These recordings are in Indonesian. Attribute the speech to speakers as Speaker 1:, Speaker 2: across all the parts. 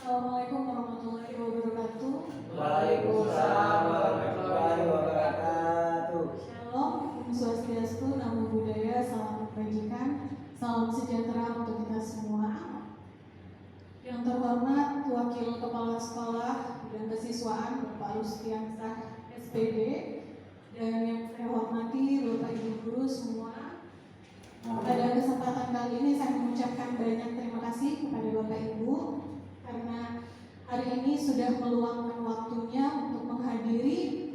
Speaker 1: Assalamualaikum warahmatullahi wabarakatuh.
Speaker 2: Waalaikumsalam warahmatullahi wabarakatuh.
Speaker 1: Shalom, Om Swastiastu, Namo Buddhaya, salam kebajikan, salam sejahtera untuk kita semua. Yang terhormat Wakil Kepala Sekolah dan Kesiswaan Bapak Rustiansah SPD, dan yang saya hormati Bapak Ibu Guru semua. Pada kesempatan kali ini saya mengucapkan banyak terima kasih kepada Bapak Ibu karena hari ini sudah meluangkan waktunya untuk menghadiri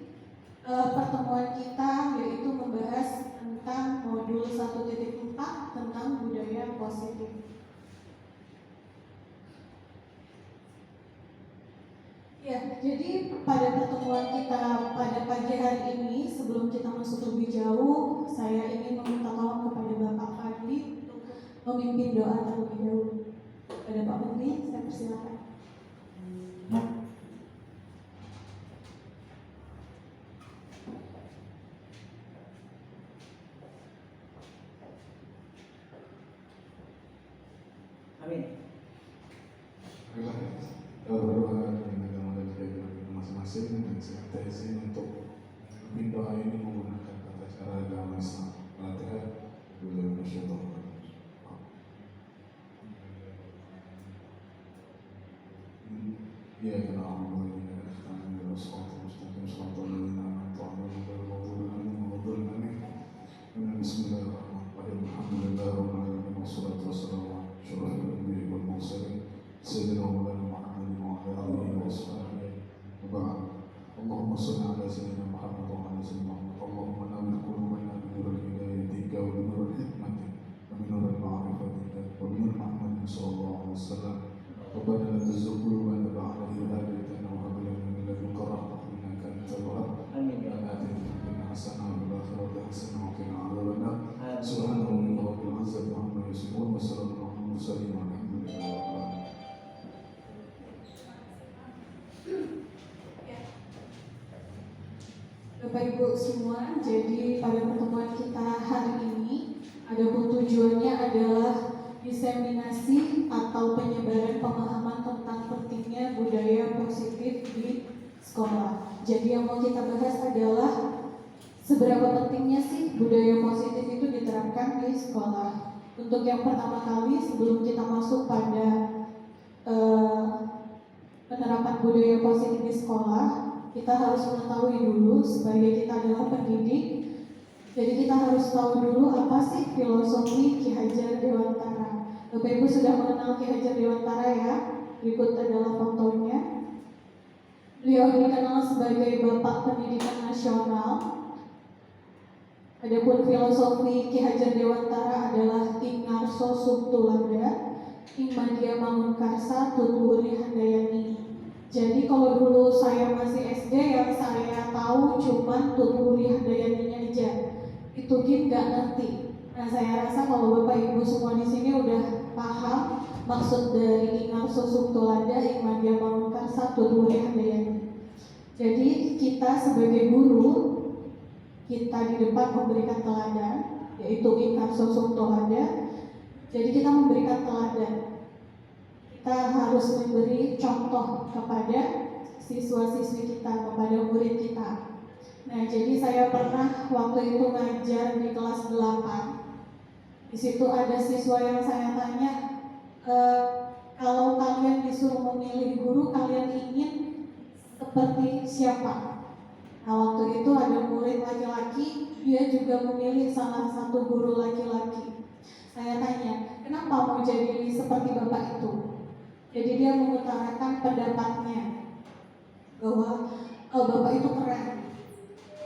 Speaker 1: pertemuan kita, yaitu membahas tentang modul 1.4 tentang budaya positif. Ya, jadi pada pertemuan kita pada pagi hari ini, sebelum kita masuk lebih jauh, saya ingin meminta tolong kepada Bapak Fadli untuk memimpin doa terlebih dahulu. Pada Pak Menteri, saya persilakan.
Speaker 2: Amin.
Speaker 3: Marilah kita berdoa dengan agama dan keyakinan masing-masing, dan saya izin untuk memimpin doa ini menggunakan tata cara agama Islam. Al-Fatihah. Ya karena Allah ini kami bersolat mustaqim sallallahu alaihi wa sallam. Bismillahirrahmanirrahim. Alhamdulillahirrahmanirrahim. Wassalatu wassalamu ala asyrafil anbiya'i wal mursalin sayyidina Maulana Muhammadin wa ala alihi wa sahbihi wa ba'd. Allahumma shalli ala sayyidina Muhammad wa ala sayyidina Muhammad. Allahumma nawwir qulubana bi nuril hidayatika wa bi nuril hikmatika wa bi nuril ma'rifatika wa bi nur Muhammadin sallallahu alaihi wasallam. Rabbana la tuzigh qulubana ba'da idh hadaytana wa hab lana min ladunka rahmah innaka antal wahhab.
Speaker 2: Amin ya
Speaker 3: Rabbana
Speaker 2: Allah.
Speaker 3: atina fid dunya hasanah wa fil akhirati hasanah wa qina adzabannar. Subhana rabbika rabbil izzati amma yasifun wa salamun alal mursalin walhamdulillahi rabbil alamin.
Speaker 1: Bapak Ibu semua, jadi pada pertemuan kita hari ini, adapun tujuannya adalah diseminasi atau penyebaran pemahaman tentang pentingnya budaya positif di sekolah. Jadi yang mau kita bahas adalah seberapa pentingnya sih budaya positif itu diterapkan di sekolah. Untuk yang pertama kali, sebelum kita masuk pada penerapan budaya positif di sekolah, kita harus mengetahui dulu sebagai kita adalah pendidik. Jadi kita harus tahu dulu apa sih filosofi Ki Hajar Dewantara. Bapak Ibu sudah mengenal Ki Hajar Dewantara ya? Berikut adalah fotonya. Beliau dikenal sebagai Bapak Pendidikan Nasional. Adapun filosofi Ki Hajar Dewantara adalah Ingarso Subtulada, Imadia Mangunkarsa, Tuturi Handayani. Jadi kalau dulu saya masih SD, yang saya tahu cuma Tuturi Handayaninya aja. Itu nggak ngerti. Nah, saya rasa kalau Bapak Ibu semua di sini udah paham maksud dari Ingarso Subtulada, Imadia Mangunkarsa, Tuturi Handayani. Jadi kita sebagai guru, kita di depan memberikan teladan, yaitu Ingarso Subtulada. Jadi kita memberikan teladan. Kita harus memberi contoh kepada siswa-siswi kita, kepada murid kita. Nah, jadi saya pernah waktu itu ngajar di kelas 8. Di situ ada siswa yang saya tanya, kalau kalian disuruh memilih guru, kalian ingin seperti siapa? Nah, waktu itu ada murid laki-laki, dia juga memilih salah satu guru laki-laki. Saya tanya, kenapa mau jadi seperti bapak itu? Jadi dia mengutarakan pendapatnya bahwa bapak itu keren,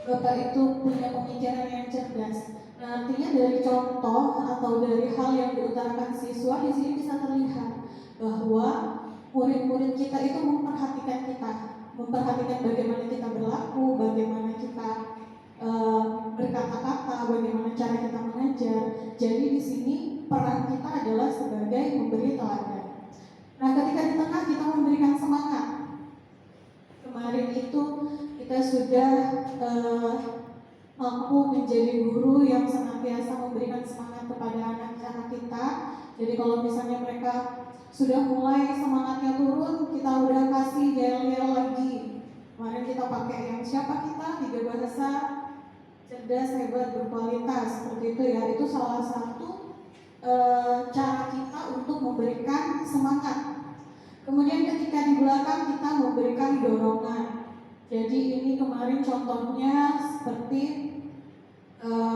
Speaker 1: bapak itu punya pemikiran yang cerdas. Nah, artinya dari contoh atau dari hal yang diutarakan siswa di sini bisa terlihat bahwa murid-murid kita itu memperhatikan bagaimana kita berlaku, bagaimana kita berkata-kata, bagaimana cara kita mengajar. Jadi di sini peran kita adalah sebagai memberi teladan. Nah, ketika di tengah kita memberikan semangat. Kemarin itu kita sudah mampu menjadi guru yang senantiasa memberikan semangat kepada anak-anak kita. Jadi kalau misalnya mereka sudah mulai semangatnya turun, kita udah kasih yel-yel lagi. Kemarin kita pakai yang siapa kita, 3 bahasa, cerdas, hebat, berkualitas, seperti itu ya. Itu salah satu cara kita untuk memberikan semangat. Kemudian ketika di belakang kita memberikan dorongan. Jadi ini kemarin contohnya seperti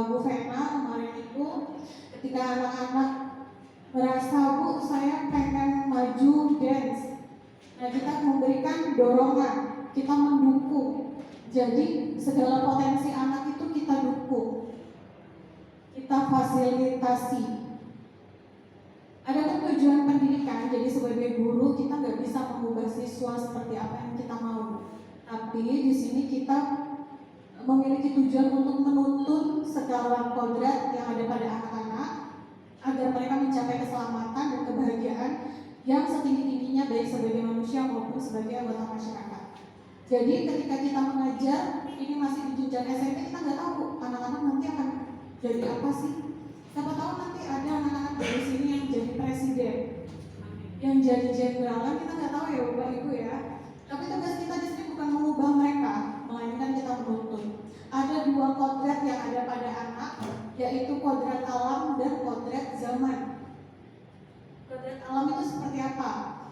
Speaker 1: Bu Vena kemarin itu ketika anak-anak merasa, Bu, saya pengen maju dance. Nah, kita memberikan dorongan, kita mendukung. Jadi segala potensi anak itu kita dukung, kita fasilitasi. Ada tujuan pendidikan, jadi sebagai guru kita nggak bisa mengubah siswa seperti apa yang kita mau. Tapi di sini kita memiliki tujuan untuk menuntun segala kodrat yang ada pada anak-anak agar mereka mencapai keselamatan dan kebahagiaan yang setinggi-tingginya baik sebagai manusia maupun sebagai anggota masyarakat. Jadi ketika kita mengajar, ini masih di jenjang SMP, kita nggak tahu anak-anak nanti akan jadi apa sih. Siapa tahu nanti ada anak-anak dari sini yang jadi presiden, yang jadi jenderal, kan kita nggak tahu ya Bapak Ibu ya. Tapi tugas kita di sini bukan mengubah mereka, melainkan kita menuntun. Ada 2 kodrat yang ada pada anak, yaitu kodrat alam dan kodrat zaman. Kodrat alam itu seperti apa?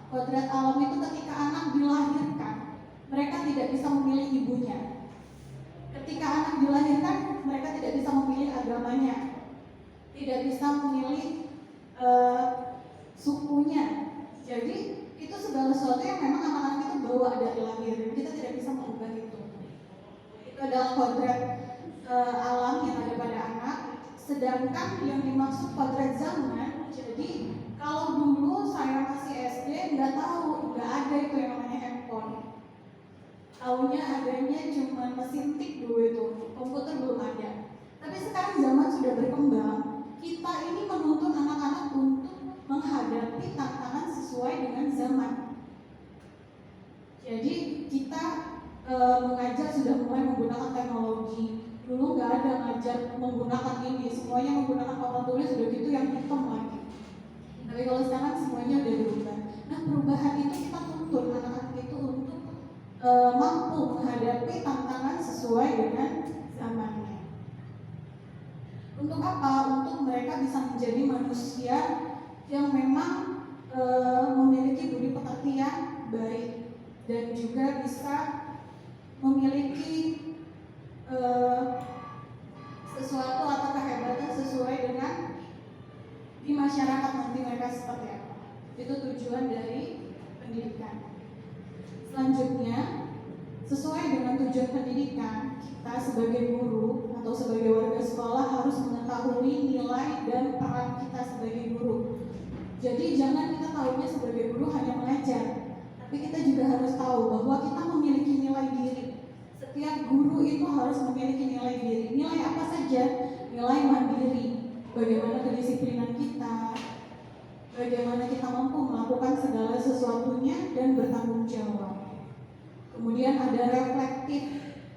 Speaker 1: Kodrat alam itu ketika anak dilahirkan, mereka tidak bisa memilih ibunya. Ketika anak dilahirkan, mereka tidak bisa memilih agamanya, tidak bisa memilih sukunya. Jadi itu segala sesuatu yang memang anak-anak itu bawa dari lahir, dan kita tidak bisa mengubah itu. Itu adalah kodrat alam yang ada pada anak. Sedangkan yang dimaksud kodrat zaman, jadi kalau dulu saya masih SD nggak tahu, nggak ada itu yang namanya handphone. Taunya adanya cuma mesin tik dulu itu, komputer belum ada. Tapi sekarang zaman sudah berkembang, kita ini menuntun anak-anak untuk menghadapi tantangan sesuai dengan zaman. Jadi kita mengajar sudah mulai menggunakan teknologi. Dulu nggak ada ngajar menggunakan ini, semuanya menggunakan papan tulis udah gitu yang hitam lagi. Tapi kalau sekarang semuanya udah berubah. Nah, perubahan itu kita tuntun anak-anak itu untuk mampu menghadapi tantangan sesuai dengan zamannya. Untuk apa? Untuk mereka bisa menjadi manusia yang memang memiliki budi pekerti yang baik dan juga bisa memiliki sesuatu atau kehebatan sesuai dengan di masyarakat nanti mereka seperti apa. Itu tujuan dari pendidikan. Selanjutnya, sesuai dengan tujuan pendidikan, kita sebagai guru atau sebagai warga sekolah harus mengetahui nilai dan peran kita sebagai guru. Jadi jangan kita tahunya sebagai guru hanya mengajar, tapi kita juga harus tahu bahwa kita memiliki nilai diri. Setiap guru itu harus memiliki nilai diri. Nilai apa saja? Nilai mandiri, bagaimana kedisiplinan kita, bagaimana kita mampu melakukan segala sesuatunya dan bertanggung jawab. Kemudian ada reflektif,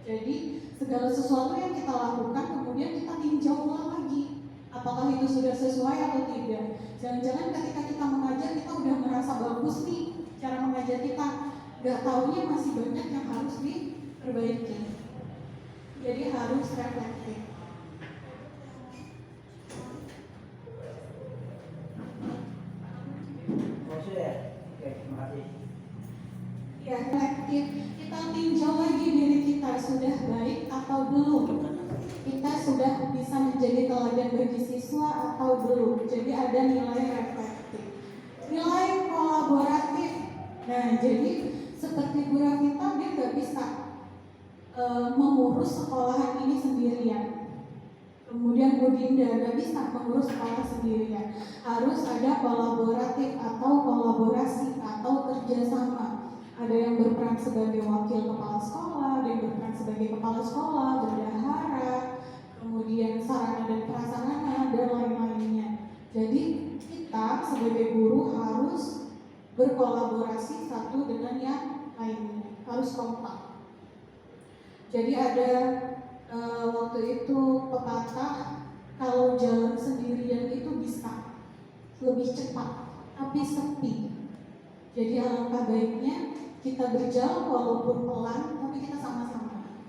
Speaker 1: jadi segala sesuatu yang kita lakukan kemudian kita tinjau ulang lagi, apakah itu sudah sesuai atau tidak. Jangan-jangan ketika kita mengajar kita udah merasa bagus nih cara mengajar kita, gak taunya masih banyak yang harus diperbaiki. Jadi harus reflektif. Ya, reflektif. Kita tinjau lagi diri kita, sudah baik atau belum. Kita sudah bisa menjadi teladan bagi siswa atau belum. Jadi ada nilai reflektif. Nilai kolaboratif. Nah, jadi seperti Bu Rafita, dia nggak bisa mengurus sekolahan ini sendirian. Kemudian Bu Dinda nggak bisa mengurus sekolah sendirian. Harus ada kolaboratif atau kolaborasi atau kerjasama. Ada yang berperan sebagai wakil kepala sekolah, ada yang berperan sebagai kepala sekolah, bendahara, kemudian sarana dan prasarana, dan lain-lainnya. Jadi kita sebagai guru harus berkolaborasi satu dengan yang lainnya, harus kompak. Jadi ada waktu itu pepatah, kalau jalan sendirian itu bisa lebih cepat, tapi sepi. Jadi alangkah baiknya kita berjalan walaupun pelan, tapi kita sama-sama.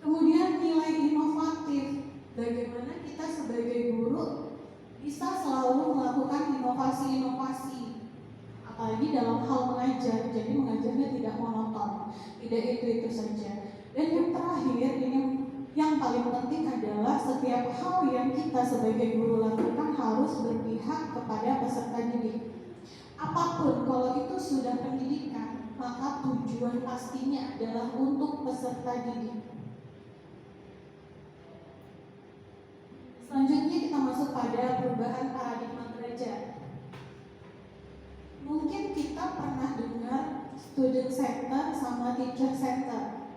Speaker 1: Kemudian nilai inovatif, bagaimana kita sebagai guru bisa selalu melakukan inovasi-inovasi, apalagi dalam hal mengajar. Jadi mengajarnya tidak monoton, tidak itu saja. Dan yang terakhir, ini yang paling penting adalah setiap hal yang kita sebagai guru lakukan harus berpihak kepada peserta didik. Apapun, kalau itu sudah pendidikan, maka tujuan pastinya adalah untuk peserta didik. Selanjutnya kita masuk pada perubahan paradigma belajar. Mungkin kita pernah dengar student center sama teacher center.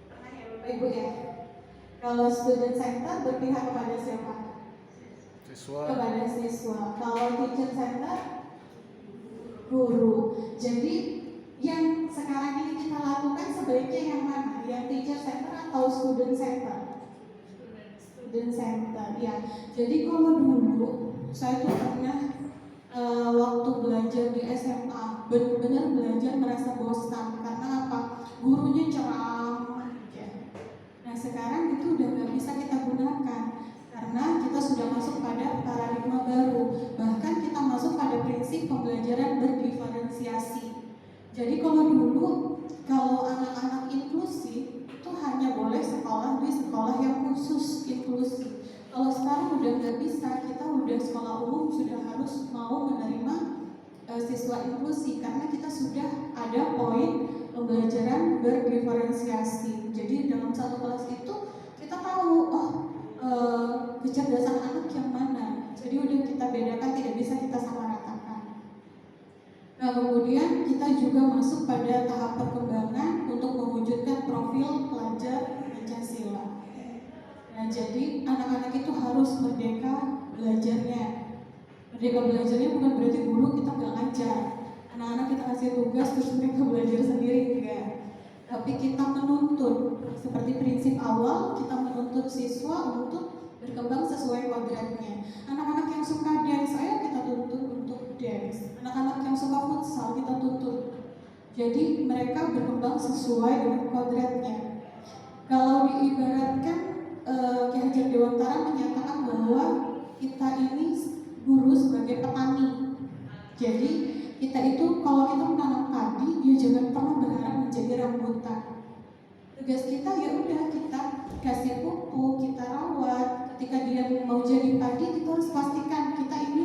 Speaker 1: Pernah ya Bapak Ibu ya? Kalau student center berpihak kepada siapa?
Speaker 3: Siswa.
Speaker 1: Kepada siswa. Kalau teacher center, guru. Jadi yang sekarang ini kita lakukan sebaiknya yang mana? Yang teacher center atau student center? Student center, ya. Jadi kalau dulu saya tuh pernah waktu belajar di SMA benar-benar belajar merasa bosan karena apa? Gurunya ceramah aja. Nah sekarang itu udah nggak bisa kita gunakan karena kita sudah masuk pada paradigma baru. Bahkan kita masuk pada prinsip pembelajaran berdiferensiasi. Jadi kalau dulu kalau anak-anak inklusi itu hanya boleh sekolah di sekolah yang khusus inklusi. Kalau sekarang udah nggak bisa, kita udah sekolah umum sudah harus mau menerima siswa inklusi karena kita sudah ada poin pembelajaran berdiferensiasi. Jadi dalam satu kelas itu kita tahu kecerdasan anak yang mana. Jadi udah kita bedakan, tidak bisa kita samaratakan. Nah kemudian kita juga masuk pada tahap perkembangan untuk mewujudkan profil pelajar Pancasila. Nah jadi anak-anak itu harus merdeka belajarnya. Merdeka belajarnya bukan berarti guru kita nggak ngajar. Anak-anak kita kasih tugas terus mereka belajar sendiri, enggak. Tapi kita menuntut, seperti prinsip awal kita menuntut siswa untuk berkembang sesuai kodratnya. Anak-anak yang suka dance, ayo kita tuntut untuk dance. Anak-anak yang suka futsal kita tuntut. Jadi mereka berkembang sesuai dengan kodratnya. Kalau diibaratkan Ki Hajar Dewantara menyatakan bahwa kita ini guru sebagai petani. Jadi kita itu kalau kita menanam padi, ya jangan pernah berharap menjadi rambutan. Tugas kita ya udah kita kasih pupuk, kita rawat. Ketika dia mau jadi padi, kita harus pastikan kita ini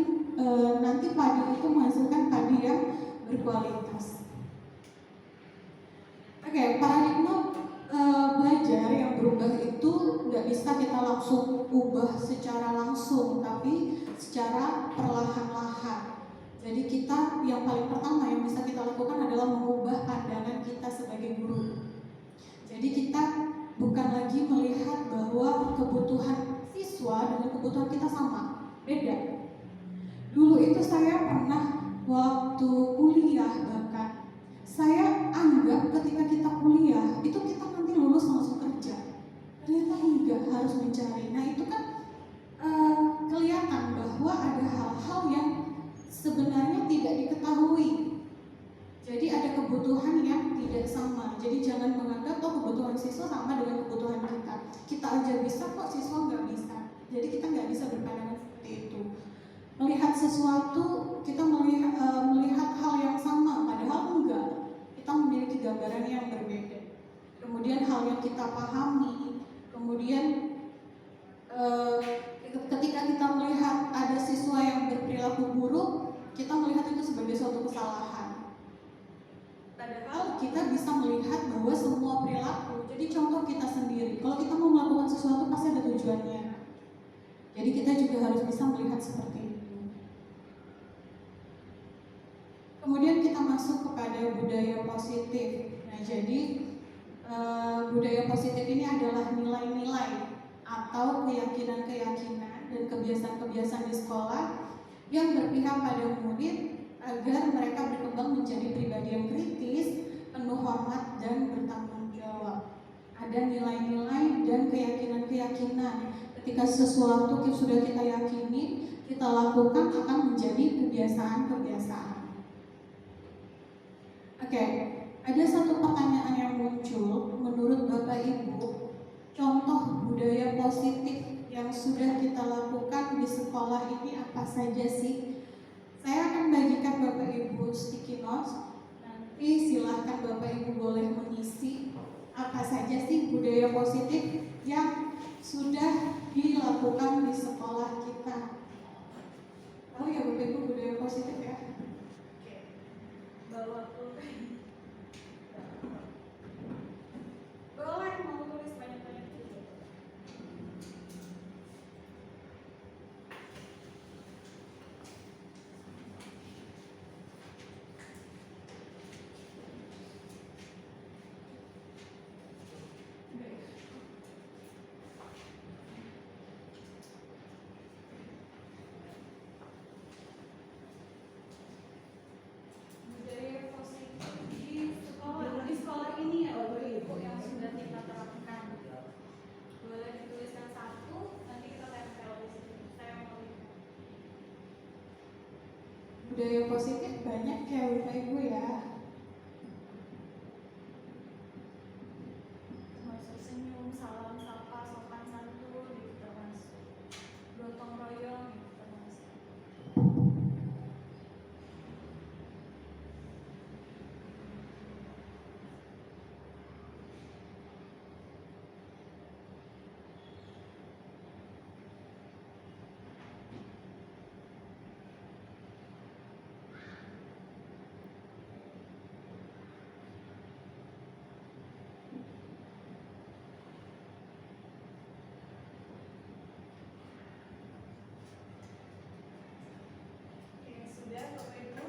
Speaker 1: nanti padi itu menghasilkan padi yang berkualitas. Oke, paradigma belajar yang berubah itu nggak bisa kita langsung ubah secara langsung, tapi secara perlahan-lahan. Jadi kita yang paling pertama yang bisa kita lakukan adalah mengubah pandangan kita sebagai guru. Jadi kita bukan lagi melihat bahwa kebutuhan siswa dengan kebutuhan kita sama, beda. Dulu itu saya pernah waktu kuliah bahkan saya anggap ketika kita kuliah itu kita nanti lulus langsung kerja. Ternyata enggak, harus mencari. Nah itu kan kelihatan bahwa ada hal-hal yang sebenarnya tidak diketahui. Jadi ada kebutuhan yang tidak sama. Jadi jangan menganggap kebutuhan siswa sama dengan kebutuhan kita. Kita aja bisa kok, siswa nggak bisa. Jadi kita nggak bisa berpandangan seperti itu. Melihat sesuatu, kita melihat hal yang sama, padahal enggak. Kita memiliki gambaran yang berbeda. Kemudian hal yang kita pahami, kemudian ketika kita melihat ada siswa yang berperilaku buruk, kita melihat itu sebagai suatu kesalahan. Padahal kita bisa melihat bahwa semua perilaku, jadi contoh kita sendiri, kalau kita mau melakukan sesuatu pasti ada tujuannya. Jadi kita juga harus bisa melihat seperti itu. Kemudian kita masuk kepada budaya positif. Nah, jadi budaya positif ini adalah nilai-nilai atau keyakinan-keyakinan dan kebiasaan-kebiasaan di sekolah yang berpihak pada murid agar mereka berkembang menjadi pribadi yang kritis, penuh hormat dan bertanggung jawab. Ada nilai-nilai dan keyakinan-keyakinan. Ketika sesuatu sudah kita yakini, kita lakukan akan menjadi kebiasaan-kebiasaan. Oke, ada satu pertanyaan yang muncul. Menurut Bapak Ibu, contoh budaya positif yang sudah kita lakukan di sekolah ini apa saja sih? Saya akan bagikan Bapak Ibu sticky notes. Nanti silahkan Bapak Ibu boleh mengisi apa saja sih budaya positif yang sudah dilakukan di sekolah kita. Tahu ya Bapak Ibu budaya positif ya? Oke. Bawa pulpen. Boleh mau tulis banyak-banyak juga. Budaya positif di sekolah ini ya Bapak Ibu yang sudah kita terapkan. Boleh dituliskan satu, nanti kita tempel di sini. Saya mau lihat. Budaya positif banyak ya Bapak Ibu ya. Termasuk senyum, salam, sapa, sopan santun, gitu termasuk. Gotong royong, gitu termasuk. Oke, sudah Bapak Ibu.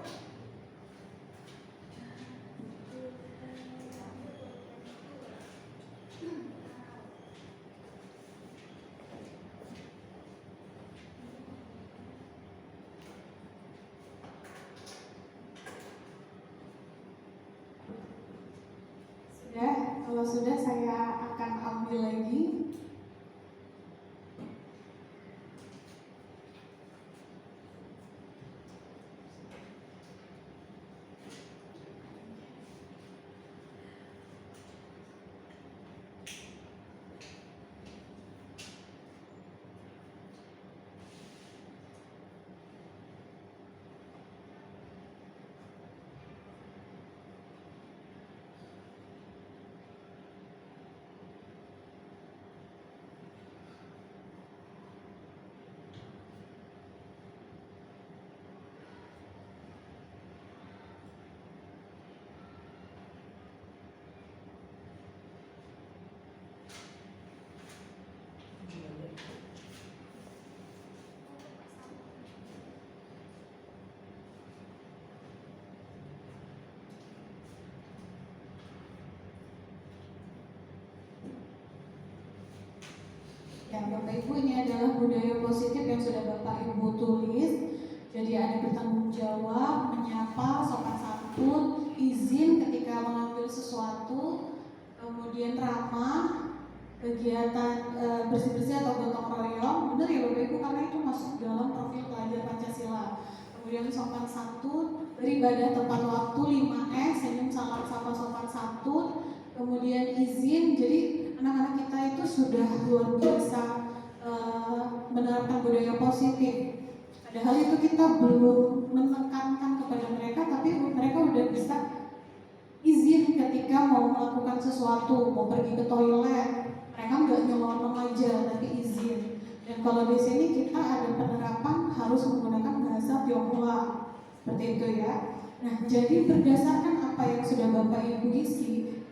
Speaker 1: Sudah, kalau sudah saya akan ambil lagi. Ya, Bapak Ibu, ini adalah budaya positif yang sudah Bapak Ibu tulis. Jadi ada bertanggung jawab, menyapa, sopan santun, izin ketika mengambil sesuatu, kemudian ramah, kegiatan bersih-bersih atau gotong royong. Benar ya Bapak Ibu, karena itu masuk dalam profil pelajar Pancasila. Kemudian sopan santun, beribadah tepat waktu 5S, senyum, salam, sapa, sopan santun. Kemudian izin, jadi anak-anak kita itu sudah luar biasa menerapkan budaya positif. Padahal itu kita belum menekankan kepada mereka, tapi mereka udah bisa izin ketika mau melakukan sesuatu, mau pergi ke toilet, mereka nggak nyelonong aja, tapi izin. Dan kalau di sini kita ada penerapan harus menggunakan bahasa Tionghoa, seperti itu ya. Nah, jadi berdasarkan apa yang sudah Bapak Ibu isi,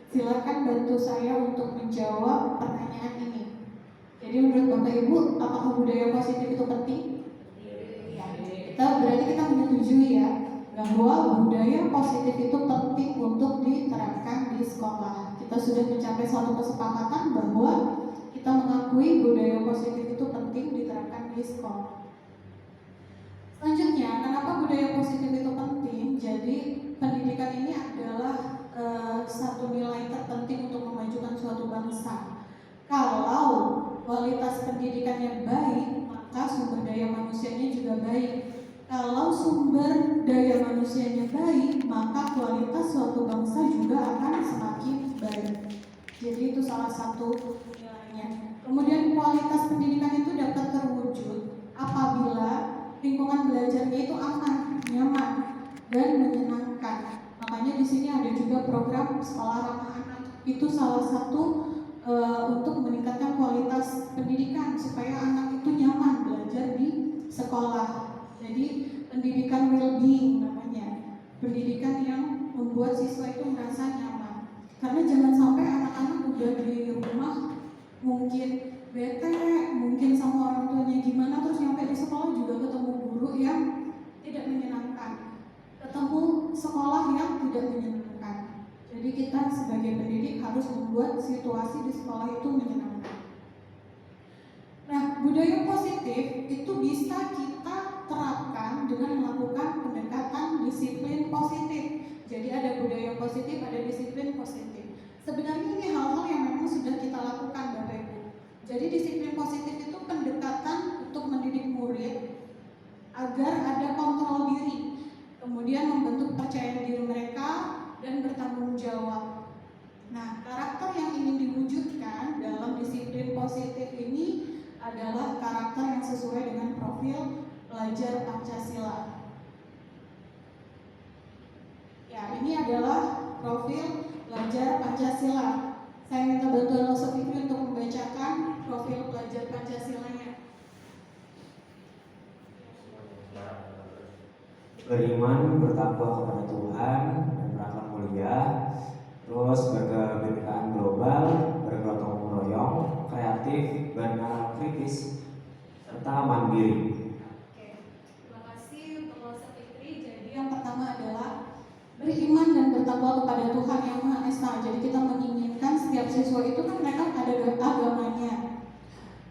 Speaker 1: silakan bantu saya untuk menjawab pertanyaan ini. Jadi menurut Bapak Ibu, apakah budaya positif itu penting? Ya, berarti kita menyetujui ya bahwa budaya positif itu penting untuk diterapkan di sekolah. Kita sudah mencapai suatu kesepakatan bahwa kita mengakui budaya positif itu penting diterapkan di sekolah. Selanjutnya, kenapa budaya positif itu penting? Jadi pendidikan ini adalah satu nilai terpenting untuk memajukan suatu bangsa. Kalau kualitas pendidikannya baik, maka sumber daya manusianya juga baik. Kalau sumber daya manusia manusianya baik, maka kualitas suatu bangsa juga akan semakin baik. Jadi itu salah satu nilainya. Kemudian kualitas pendidikan itu dapat terwujud apabila lingkungan belajarnya itu aman, nyaman, dan menyenangkan. Makanya di sini ada juga program sekolah ramah anak. Itu salah satu untuk meningkatkan kualitas pendidikan supaya anak itu nyaman belajar di sekolah. Jadi pendidikan well-being namanya, pendidikan yang membuat siswa itu merasa nyaman. Karena jangan sampai anak-anak udah di rumah mungkin bete, mungkin sama orang tuanya gimana, terus nyampe di sekolah juga ketemu guru yang tidak menyenangkan, ketemu sekolah yang tidak menyenangkan. Jadi kita sebagai pendidik harus membuat situasi di sekolah itu menyenangkan. Nah, budaya positif itu bisa kita terapkan dengan melakukan pendekatan disiplin positif. Jadi ada budaya positif, ada disiplin positif. Sebenarnya ini hal-hal yang memang sudah kita lakukan, Bapak Ibu. Jadi disiplin positif itu pendekatan untuk mendidik murid agar ada kontrol diri, kemudian membentuk percaya diri mereka dan bertanggung jawab. Nah, karakter yang ingin diwujudkan dalam disiplin positif ini adalah karakter yang sesuai dengan profil pelajar Pancasila. Ya, ini adalah profil pelajar Pancasila. Saya minta bantuan Ustaz Fikri untuk membacakan profil pelajar Pancasilanya.
Speaker 4: Beriman, bertakwa kepada Tuhan, dan berakhlak mulia, terus berkebinekaan global, bergotong royong, kreatif, bernalar kritis, serta mandiri.
Speaker 1: Oke, terima kasih untuk Ustaz Fikri. Jadi yang pertama adalah beriman dan bertakwa kepada Tuhan Yang Maha Esa. Jadi kita menginginkan setiap siswa itu kan mereka ada agamanya.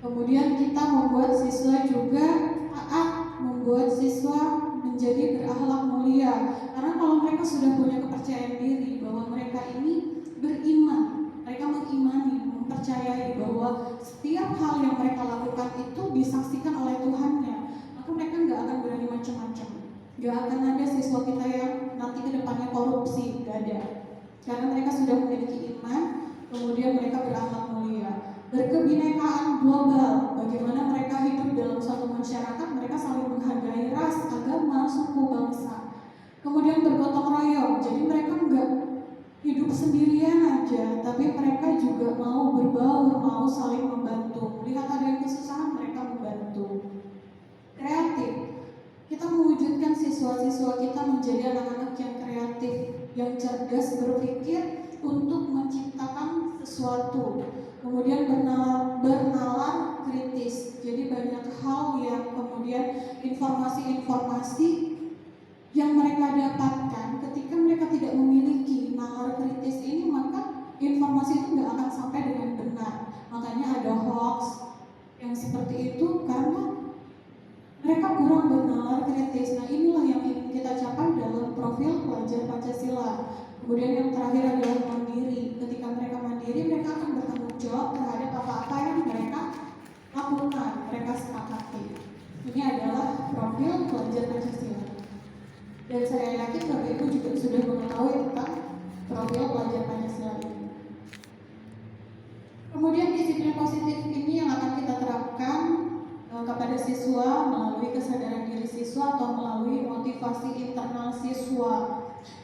Speaker 1: Kemudian kita membuat siswa juga taat, membuat siswa menjadi berakhlak mulia. Karena kalau mereka sudah punya kepercayaan diri bahwa mereka ini beriman, mereka mengimani, mempercayai bahwa setiap hal yang mereka lakukan itu disaksikan oleh Tuhannya, maka mereka nggak akan berani macam-macam. Nggak akan ada siswa kita yang nanti ke depannya korupsi, nggak ada. Karena mereka sudah memiliki iman, kemudian mereka berakhlak mulia. Berkebinekaan global, bagaimana mereka hidup dalam suatu masyarakat, mereka saling menghargai ras, agama, suku, bangsa. Kemudian bergotong royong, jadi mereka enggak hidup sendirian aja, tapi mereka juga mau berbaur, mau saling membantu. Lihat ada yang kesusahan, mereka membantu. Kreatif, kita mewujudkan siswa-siswa kita menjadi anak-anak yang kreatif, yang cerdas berpikir untuk menciptakan sesuatu. Kemudian bernalar kritis. Jadi banyak hal yang kemudian informasi-informasi yang mereka dapatkan ketika mereka tidak memiliki nalar kritis ini, maka informasi itu nggak akan sampai dengan benar. Makanya ada hoax yang seperti itu karena mereka kurang bernalar kritis. Nah, inilah yang ingin kita capai dalam profil pelajar Pancasila. Kemudian yang terakhir adalah mandiri. Ketika mereka mandiri, mereka akan bertanggung jawab terhadap apa-apa yang mereka lakukan, mereka sepakati. Ini adalah profil pelajar Pancasila. Dan saya yakin Bapak Ibu juga sudah mengetahui tentang profil pelajar Pancasila ini. Kemudian disiplin positif ini yang akan kita terapkan kepada siswa melalui kesadaran diri siswa atau melalui motivasi internal siswa.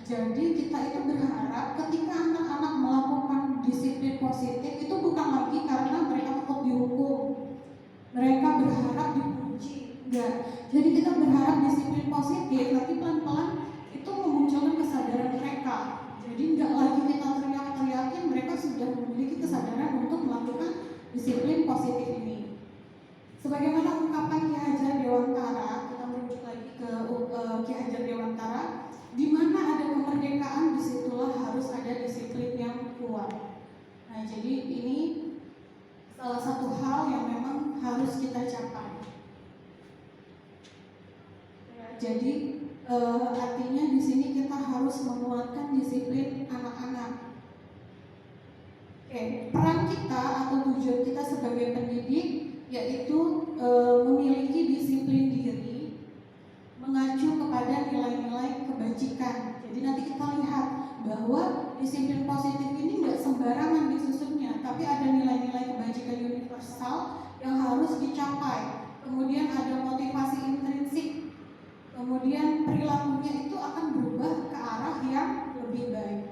Speaker 1: Jadi kita itu berharap ketika anak-anak melakukan disiplin positif itu bukan lagi karena mereka takut dihukum, mereka berharap dipuji, enggak. Jadi kita berharap disiplin positif, tapi pelan-pelan itu memunculkan kesadaran mereka. Jadi enggak lagi kita teriak-teriakin, mereka sudah memiliki kesadaran untuk melakukan disiplin positif ini. Sebagaimana ungkapan Ki Hajar Dewantara, kita merujuk lagi ke Ki Hajar Dewantara, di mana ada kemerdekaan, disitulah harus ada disiplin yang kuat. Nah, jadi ini salah satu hal yang memang harus kita capai. Ya, jadi artinya di sini kita harus menguatkan disiplin anak-anak. Oke, peran kita atau tujuan kita sebagai pendidik yaitu memiliki disiplin diri, mengacu kepada nilai-nilai kebajikan. Jadi nanti kita lihat bahwa disiplin positif ini nggak sembarangan disusunnya, tapi ada nilai-nilai kebajikan universal yang harus dicapai. Kemudian ada motivasi intrinsik, kemudian perilakunya itu akan berubah ke arah yang lebih baik.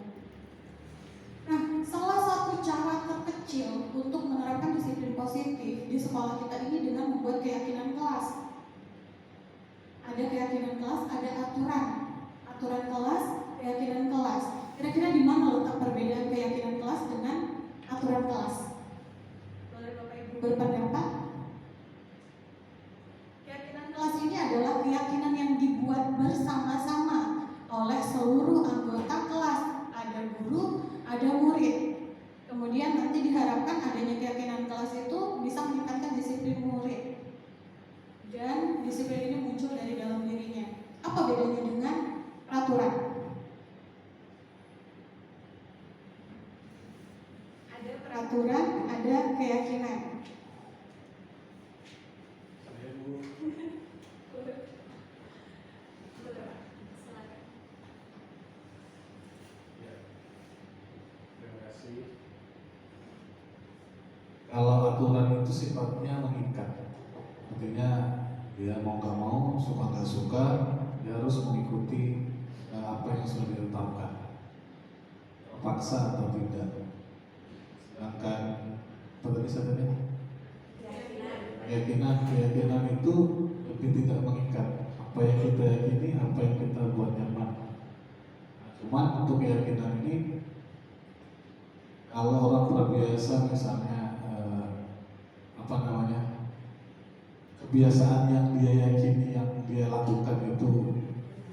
Speaker 1: Nah, salah satu cara terkecil untuk menerapkan disiplin positif di sekolah kita ini dengan membuat keyakinan kelas. Ada keyakinan kelas, ada aturan kelas, keyakinan kelas. Kira-kira di mana letak perbedaan keyakinan kelas dengan aturan kelas? Boleh Bapak Ibu berpendapat? Keyakinan kelas ini adalah keyakinan yang dibuat bersama-sama oleh seluruh anggota kelas. Ada guru, ada murid. Kemudian nanti diharapkan adanya keyakinan kelas itu bisa meningkatkan disiplin murid. Dan disiplin ini muncul dari dalam dirinya. Apa bedanya dengan peraturan? Ada peraturan, ada keyakinan.
Speaker 3: Kalau aturan itu sifatnya mengikat, artinya dia mau nggak mau, suka nggak suka, dia harus mengikuti apa yang sudah ditetapkan, paksa atau tidak. Sedangkan apa tadi saya tanya? Keyakinan itu lebih tidak mengikat. Apa yang kita yakini, apa yang kita buat nyaman. Cuman untuk keyakinan ini, kalau orang terbiasa misalnya kebiasaan yang dia yakini, yang dia lakukan itu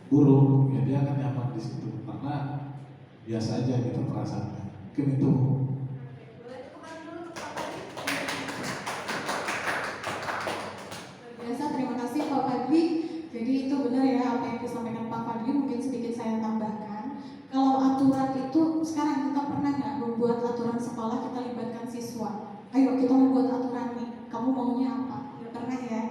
Speaker 3: buruk, ya dia akan nyaman di situ karena biasa aja gitu perasaannya. Mungkin itu.
Speaker 1: Biasa, terima kasih Pak Fadli. Jadi itu benar ya apa yang disampaikan Pak Fadli. Mungkin sedikit saya tambahkan. Kalau aturan itu sekarang kita pernah nggak membuat aturan sekolah, kita libatkan siswa. Ayo kita membuat aturan nih. Kamu maunya apa? Pernah ya.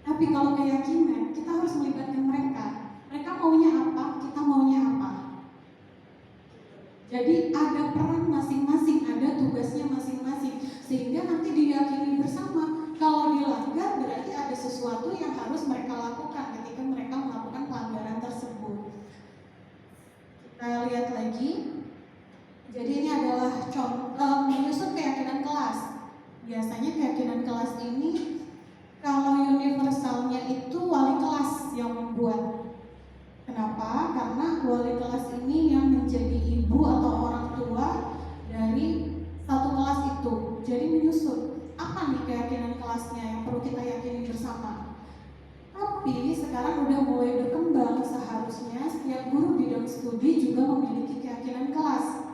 Speaker 1: Tapi kalau keyakinan kita harus melibatkan mereka. Mereka maunya apa, kita maunya apa. Jadi ada peran masing-masing, ada tugasnya masing-masing, sehingga nanti diyakini bersama. Kalau dilanggar berarti ada sesuatu yang harus mereka lakukan ketika mereka melakukan pelanggaran tersebut. Kita lihat lagi. Jadi ini adalah contoh menyusun keyakinan kelas. Biasanya keyakinan kelas ini kalau universalnya itu wali kelas yang membuat. Kenapa? Karena wali kelas ini yang menjadi ibu atau orang tua dari satu kelas itu. Jadi menyusun apa nih keyakinan kelasnya yang perlu kita yakini bersama. Tapi sekarang udah mulai berkembang, seharusnya setiap guru bidang studi juga memiliki keyakinan kelas.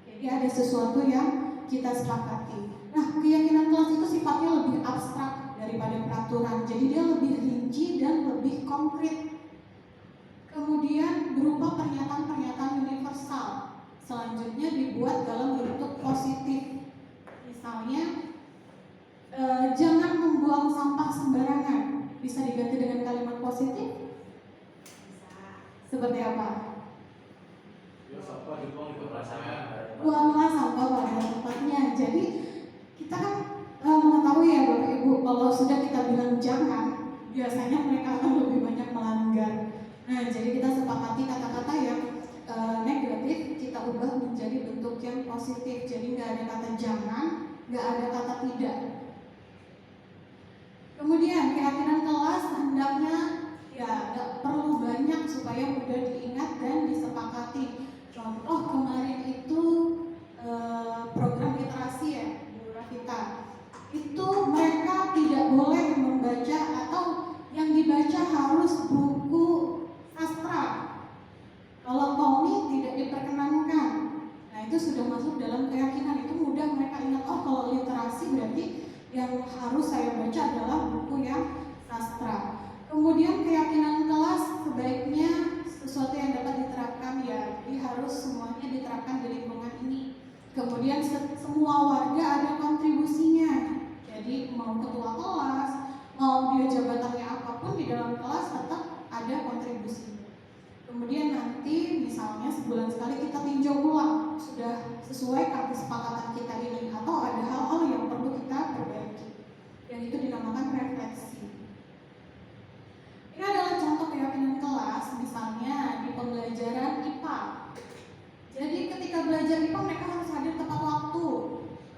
Speaker 1: Jadi ada sesuatu yang kita sepakati. Nah, keyakinan kelas itu sifatnya lebih abstrak daripada peraturan, jadi dia lebih rinci dan lebih konkret. Kemudian berupa pernyataan-pernyataan universal. Selanjutnya dibuat dalam bentuk positif. Misalnya, jangan membuang sampah sembarangan. Bisa diganti dengan kalimat positif? Seperti apa? Buanglah sampah pada tempatnya. Jadi kita kan mengetahui ya Bapak Ibu, kalau sudah kita bilang jangan, biasanya mereka akan lebih banyak melanggar. Nah, jadi kita sepakati kata-kata yang negatif kita ubah menjadi bentuk yang positif. Jadi nggak ada kata jangan, nggak ada kata tidak. Kemudian keyakinan kelas hendaknya ya nggak perlu banyak supaya mudah diingat dan disepakati. Contoh kemarin itu program literasi ya, Bu Rafita. Itu mereka tidak boleh membaca atau yang dibaca harus buku sastra. Kalau komik tidak diperkenankan. Nah, itu sudah masuk dalam keyakinan, itu mudah mereka ingat. Oh, kalau literasi berarti yang harus saya baca adalah buku yang sastra. Kemudian keyakinan kelas sebaiknya sesuatu yang dapat diterapkan ya, jadi harus semuanya diterapkan di lingkungan ini. Kemudian semua warga ada kontribusinya. Jadi mau ketua kelas, mau dia jabatannya apapun di dalam kelas tetap ada kontribusi. sebulan sekali kita tinjau ulang sudah sesuaikah kesepakatan kita ini atau ada hal-hal yang perlu kita perbaiki. Yang itu dinamakan refleksi. Ini adalah contoh keyakinan kelas, misalnya di pembelajaran IPA. Jadi ketika belajar IPA mereka harus hadir tepat waktu,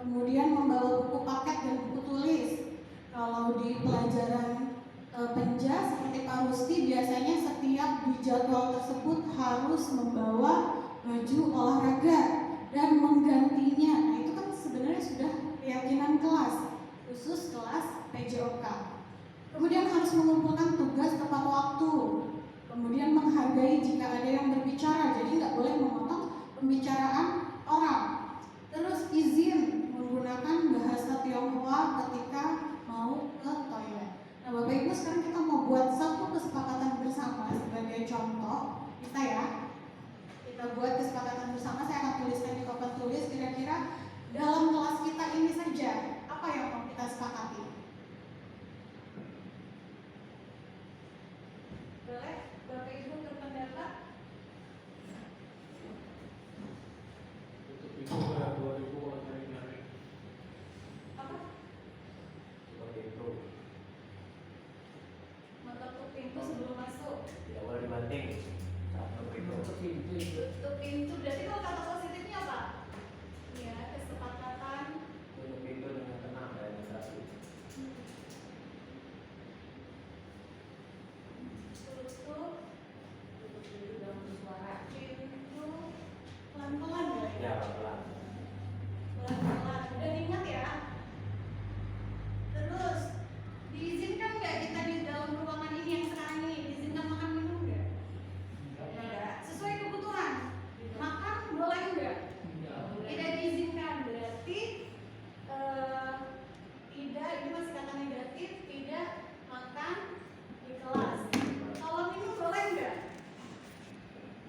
Speaker 1: kemudian membawa buku paket dan buku tulis. Kalau di pelajaran penja seperti Pak Rusti biasanya setiap di jadwal tersebut harus membawa baju olahraga dan menggantinya. Nah itu kan sebenarnya sudah keyakinan kelas, khusus kelas PJOK. Kemudian harus mengumpulkan tugas tepat waktu, kemudian menghargai jika ada yang berbicara, jadi nggak boleh memotong pembicaraan orang. Terus izin menggunakan bahasa Tionghoa ketika mau ke toilet. Nah Bapak Ibu, sekarang kita mau buat satu kesepakatan bersama sebagai contoh. Bisa ya? Kita buat kesepakatan bersama, saya akan tuliskan di papan tulis kira-kira dalam kelas kita ini saja apa yang mau kita sepakati. Boleh Bapak Ibu berpendapat?
Speaker 3: Itu sudah 2000 orang nyari.
Speaker 1: Apa?
Speaker 4: Seperti itu.
Speaker 1: Menutup pintu sebelum masuk.
Speaker 4: Tidak boleh dibanting. Saat menutup pintu.
Speaker 1: Tutup pintu, berarti kalau kata positifnya apa? Ya, kesepakatan.
Speaker 4: Tutup pintu dengan tenang dan rapi.
Speaker 1: Tutup pintu dalam suara. Pintu pelan-pelan ya?
Speaker 4: Ya, pelan.
Speaker 1: Pelan-pelan. Udah diingat ya? Terus diizinkan nggak kita di dalam ruangan ini yang sekarang ini diizinkan makan minum nggak? Nggak. Sesuai kebutuhan. Makan boleh nggak? Tidak diizinkan. Berarti tidak, ini masih kata negatif, tidak makan di kelas. Kalau minum boleh nggak?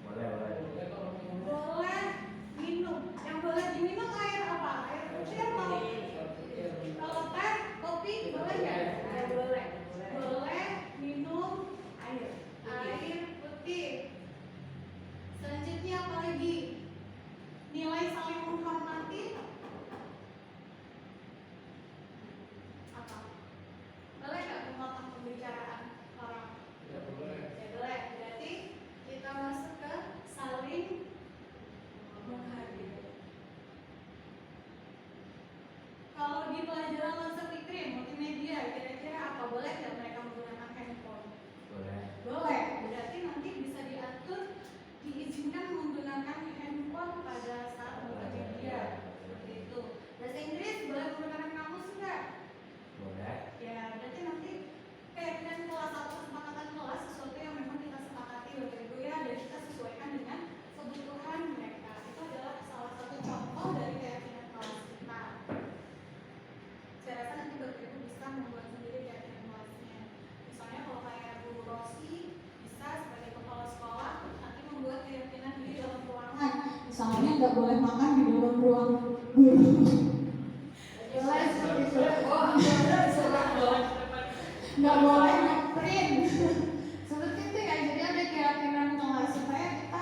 Speaker 4: Boleh, boleh.
Speaker 1: Boleh minum. Yang boleh diminum air apa? Air putih atau? Kalau teh, kopi boleh nggak? Nggak boleh. Boleh minum air. Air putih. Selanjutnya apa lagi? Nilai saling menghormati. Apa? Boleh nggak memotong pembicaraan orang? Ya boleh. Berarti kita masuk ke saling menghargai. Kalau di pelajaran langsung iklim multimedia, kira-kira apa? Boleh nggak mereka menggunakan handphone?
Speaker 4: Boleh.
Speaker 1: Boleh. Berarti nanti bisa diatur diizinkan menggunakan handphone pada saat multimedia. Seperti itu. Bahasa Inggris boleh menggunakan kamus nggak?
Speaker 4: Boleh.
Speaker 1: Ya, berarti nanti keyakinan kelas atau kesepakatan kelas sesuatu yang memang kita sepakati Bapak Ibu ya, dan kita sesuaikan dengan kebutuhan mereka. Itu adalah salah satu contoh dari keyakinan kelas kita. Saya rasa nanti Bapak Ibu bisa membuat sendiri keyakinan kelasnya. Misalnya kalau kayak Bu Rosi bisa sebagai kepala sekolah nanti membuat keyakinan di dalam ruangan. Misalnya nggak boleh makan di dalam ruang guru. Boleh seperti itu. Nggak boleh nge-print. Seperti itu ya. Jadi ada keyakinan kelas supaya kita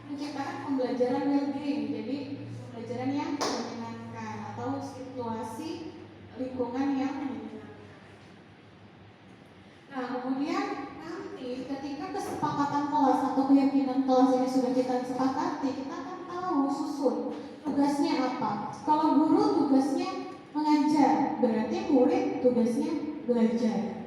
Speaker 1: menciptakan pembelajaran well-being. Jadi pembelajaran yang menyenangkan atau situasi lingkungan yang menyenangkan. Nah, kemudian nanti ketika kesepakatan kelas atau keyakinan kelas yang sudah kita sepakati, kita akan tahu susun tugasnya apa. Kalau guru tugasnya mengajar, berarti murid tugasnya belajar.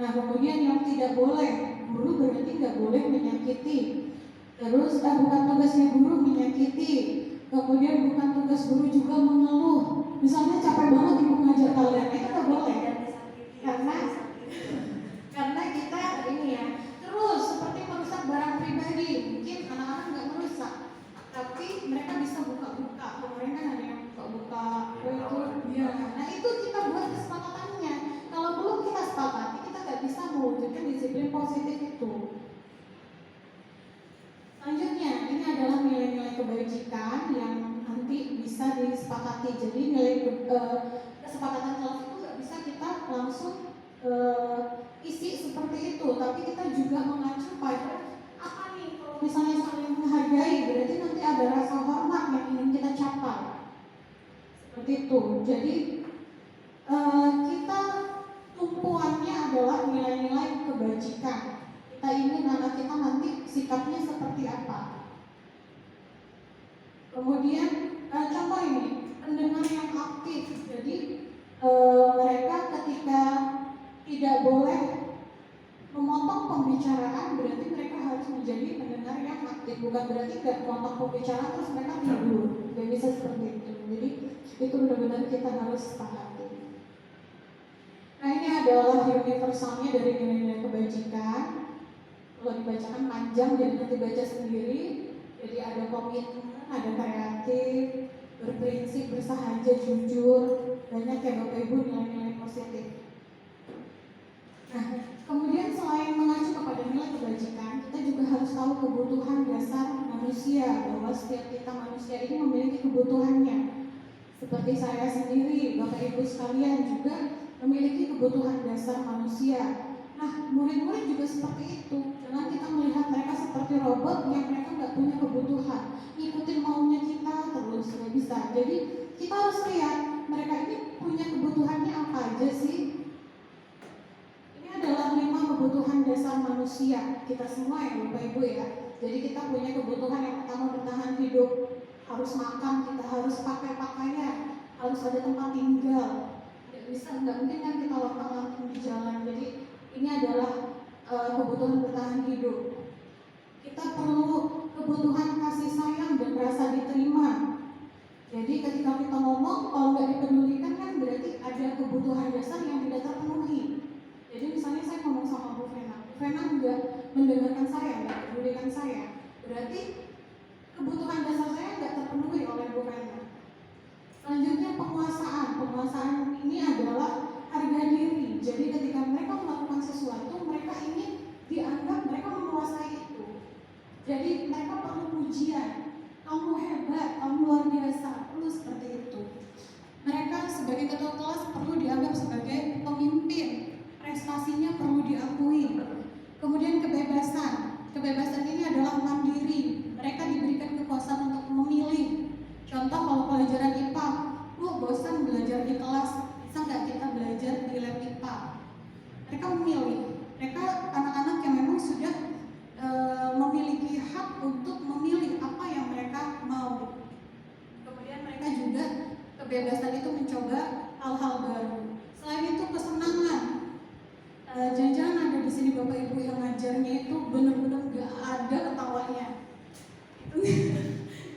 Speaker 1: Nah, kemudian yang tidak boleh, guru berarti nggak boleh menyakiti. Terus bukan tugasnya guru menyakiti. Kemudian bukan tugas guru juga mengeluh. Misalnya capek banget ibu ngajar kalian, itu nggak boleh. Karena kita ini ya. Terus seperti merusak barang pribadi, mungkin anak-anak nggak merusak, tapi mereka bisa buka-buka. Kemarin kan ada yang buka-buka itu, ya. Nah itu kita buat kesepakatannya. Kalau belum kita sepakati, kita nggak bisa mewujudkan disiplin positif itu. Selanjutnya, ini adalah nilai-nilai kebajikan yang nanti bisa disepakati. Jadi nilai kesepakatan kelas itu nggak bisa kita langsung isi seperti itu, tapi kita juga mengacu pada apa nih misalnya saling menghargai, berarti nanti ada rasa hormat yang ingin kita capai. Seperti itu. Jadi kita tumpuannya adalah nilai-nilai kebajikan. Kita ingin anak kita nanti sikapnya seperti apa. Kemudian contoh ini, pendengar yang aktif. Jadi mereka ketika tidak boleh memotong pembicaraan, berarti mereka harus menjadi pendengar yang aktif. Bukan berarti nggak memotong pembicaraan terus mereka tidur. Nggak bisa seperti itu. Jadi itu benar-benar kita harus sepakati. Nah, ini adalah universalnya dari nilai-nilai kebajikan. Kalau dibacakan panjang, jadi nanti baca sendiri. Jadi ada komitmen, ada kreatif, berprinsip, bersahaja, jujur. Banyak ya Bapak Ibu nilai-nilai positif. Nah, kemudian selain mengacu kepada nilai kebajikan, kita juga harus tahu kebutuhan dasar manusia, bahwa setiap kita manusia ini memiliki kebutuhannya. Seperti saya sendiri, Bapak Ibu sekalian juga memiliki kebutuhan dasar manusia. Nah, murid-murid juga seperti itu. Jangan kita melihat mereka seperti robot yang mereka nggak punya kebutuhan, ngikutin maunya kita terus, nggak bisa. Jadi kita harus lihat mereka ini punya kebutuhannya apa aja sih. Ini adalah 5 kebutuhan dasar manusia kita semua ya Bapak Ibu ya. Jadi kita punya kebutuhan yang pertama bertahan hidup, harus makan, kita harus pakai pakaian, harus ada tempat tinggal. Nggak mungkin kan kita lontang-lantung di jalan. Jadi ini adalah kebutuhan bertahan hidup. Kita perlu kebutuhan kasih sayang dan rasa diterima. Jadi ketika kita ngomong, kalau nggak dipedulikan kan berarti ada kebutuhan dasar yang tidak terpenuhi. Jadi misalnya saya ngomong sama Bu Vena nggak mendengarkan saya, nggak pedulikan saya, berarti kebutuhan dasar saya nggak terpenuhi oleh Bu Vena. Selanjutnya penguasaan ini adalah harga diri. Jadi ketika mereka melakukan sesuatu, mereka ingin dianggap mereka menguasai itu. Jadi mereka perlu pujian, kamu hebat, kamu luar biasa, perlu seperti itu. Mereka sebagai ketua kelas perlu dianggap sebagai pemimpin, prestasinya perlu diakui. Kemudian kebebasan ini adalah mandiri. Mereka diberikan kekuasaan untuk memilih. Contoh kalau pelajaran IPA, bosan belajar di kelas, bisa nggak kita belajar di lab IPA? Mereka memilih. Mereka anak-anak yang memang sudah memiliki hak untuk memilih apa yang mereka mau. Kemudian mereka juga kebebasan itu mencoba hal-hal baru. Selain itu kesenangan. Jangan-jangan ada di sini Bapak Ibu yang ngajarnya itu benar-benar nggak ada ketawanya.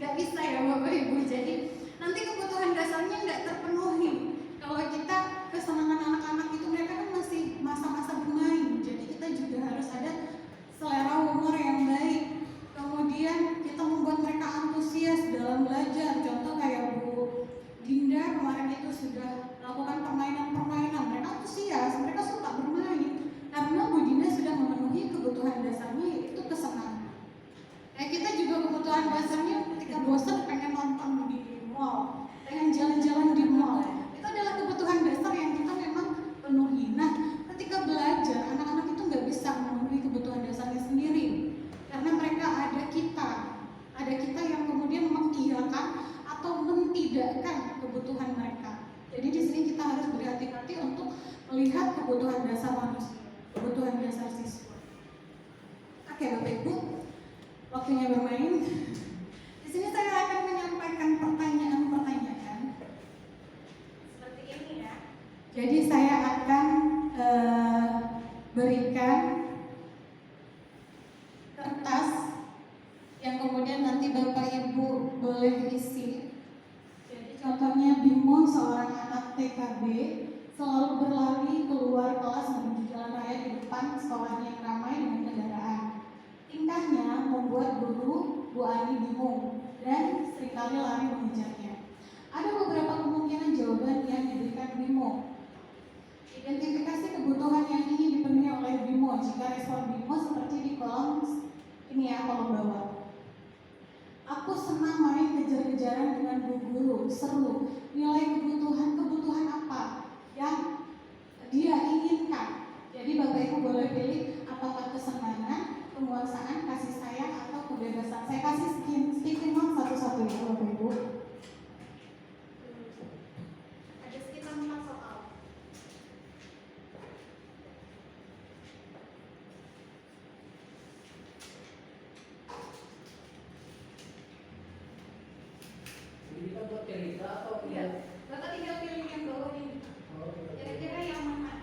Speaker 1: Nggak bisa ya Bapak Ibu. Jadi nanti kebutuhan dasarnya nggak terpenuhi. Kalau kita kesenangan anak-anak itu mereka kan masih masa-masa bermain. Jadi kita juga harus ada selera humor yang baik. Kemudian kita membuat mereka antusias dalam belajar. Contoh kayak Bu Dinda kemarin itu sudah melakukan permainan-permainan. Mereka antusias, mereka suka bermain. Karena Bu Dinda sudah memenuhi kebutuhan dasarnya yaitu kesenangan. Kita juga kebutuhan dasarnya ketika bosan pengen nonton di mall, pengen jalan-jalan di mall. Itu adalah kebutuhan dasar yang kita memang penuhi. Nah, ketika belajar, anak-anak itu nggak bisa memenuhi kebutuhan dasarnya sendiri. Karena mereka ada kita yang kemudian mengiyakan atau mentidakkan kebutuhan mereka. Jadi di sini kita harus berhati-hati untuk melihat kebutuhan dasar manusia, kebutuhan dasar siswa. Oke Bapak Ibu, waktunya bermain. Di sini saya akan menyampaikan pertanyaan-pertanyaan seperti ini ya. Jadi saya akan berikan kertas yang kemudian nanti Bapak Ibu boleh isi. Jadi contohnya Bimo, seorang anak TKB, selalu berlari keluar kelas menuju jalan raya di depan sekolahnya yang ramai dengan kendaraan. Tingkahnya membuat guru Bu Ani bingung dan seringkali lari mengejarnya. Ada beberapa kemungkinan jawaban yang diberikan Bimo. Identifikasi kebutuhan yang ingin dipenuhi oleh Bimo. Jika respon Bimo seperti di kolom ini ya, kolom bawah. Aku senang main kejar-kejaran dengan Bu Guru, seru. Nilai kebutuhan apa yang dia inginkan. Jadi Bapak Ibu boleh pilih apakah kesenangan, penguasaan, kasih sayang, atau kebebasan. Saya kasih sticky mark satu-satu ya Bapak Ibu.
Speaker 5: Ada sekitar 4 soal.
Speaker 4: Jadi kita buat cerita atau lihat?
Speaker 5: Bapak tinggal pilih yang bawah ini.
Speaker 4: Oh,
Speaker 5: Kira-kira yang mana?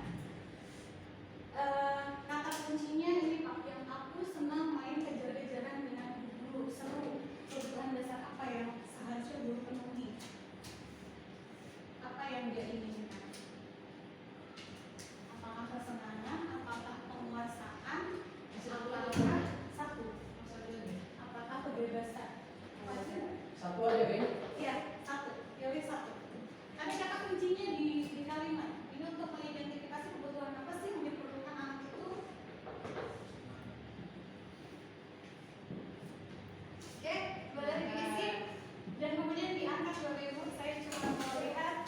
Speaker 5: Kata kuncinya ini Pak, yang aku senang main kejar-kejaran dengan guru, seru. Kebutuhan dasar apa yang seharusnya guru penuhi? Apa yang dia inginkan? Apakah kesenangan? Apakah penguasaan? Apakah satu? Apakah kebebasan? Apa aja?
Speaker 4: satu aja kayaknya.
Speaker 5: Iya, satu. Pilih satu. Ada kata kuncinya di kalimat. Ini untuk mengidentifikasi kebutuhan apa sih yang diperlukan anak itu. Oke, boleh diisi dan kemudian diangkat Bapak Ibu. Saya cuma mau lihat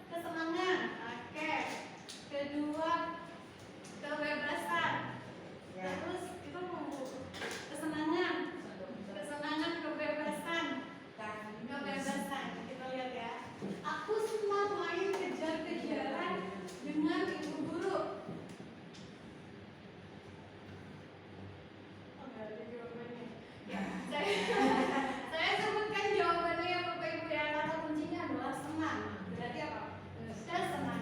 Speaker 5: kesenangan. Oke. Kedua, kebebasan. Terus itu kesenangan, kebebasan. Kita lihat ya. Aku senang main kejar-kejaran dengan ibu guru. Oh, nggak ada jawabannya. Ya, saya sebutkan jawabannya ya Bapak Ibu ya. Kata kuncinya adalah senang. Berarti apa? Kesenangan.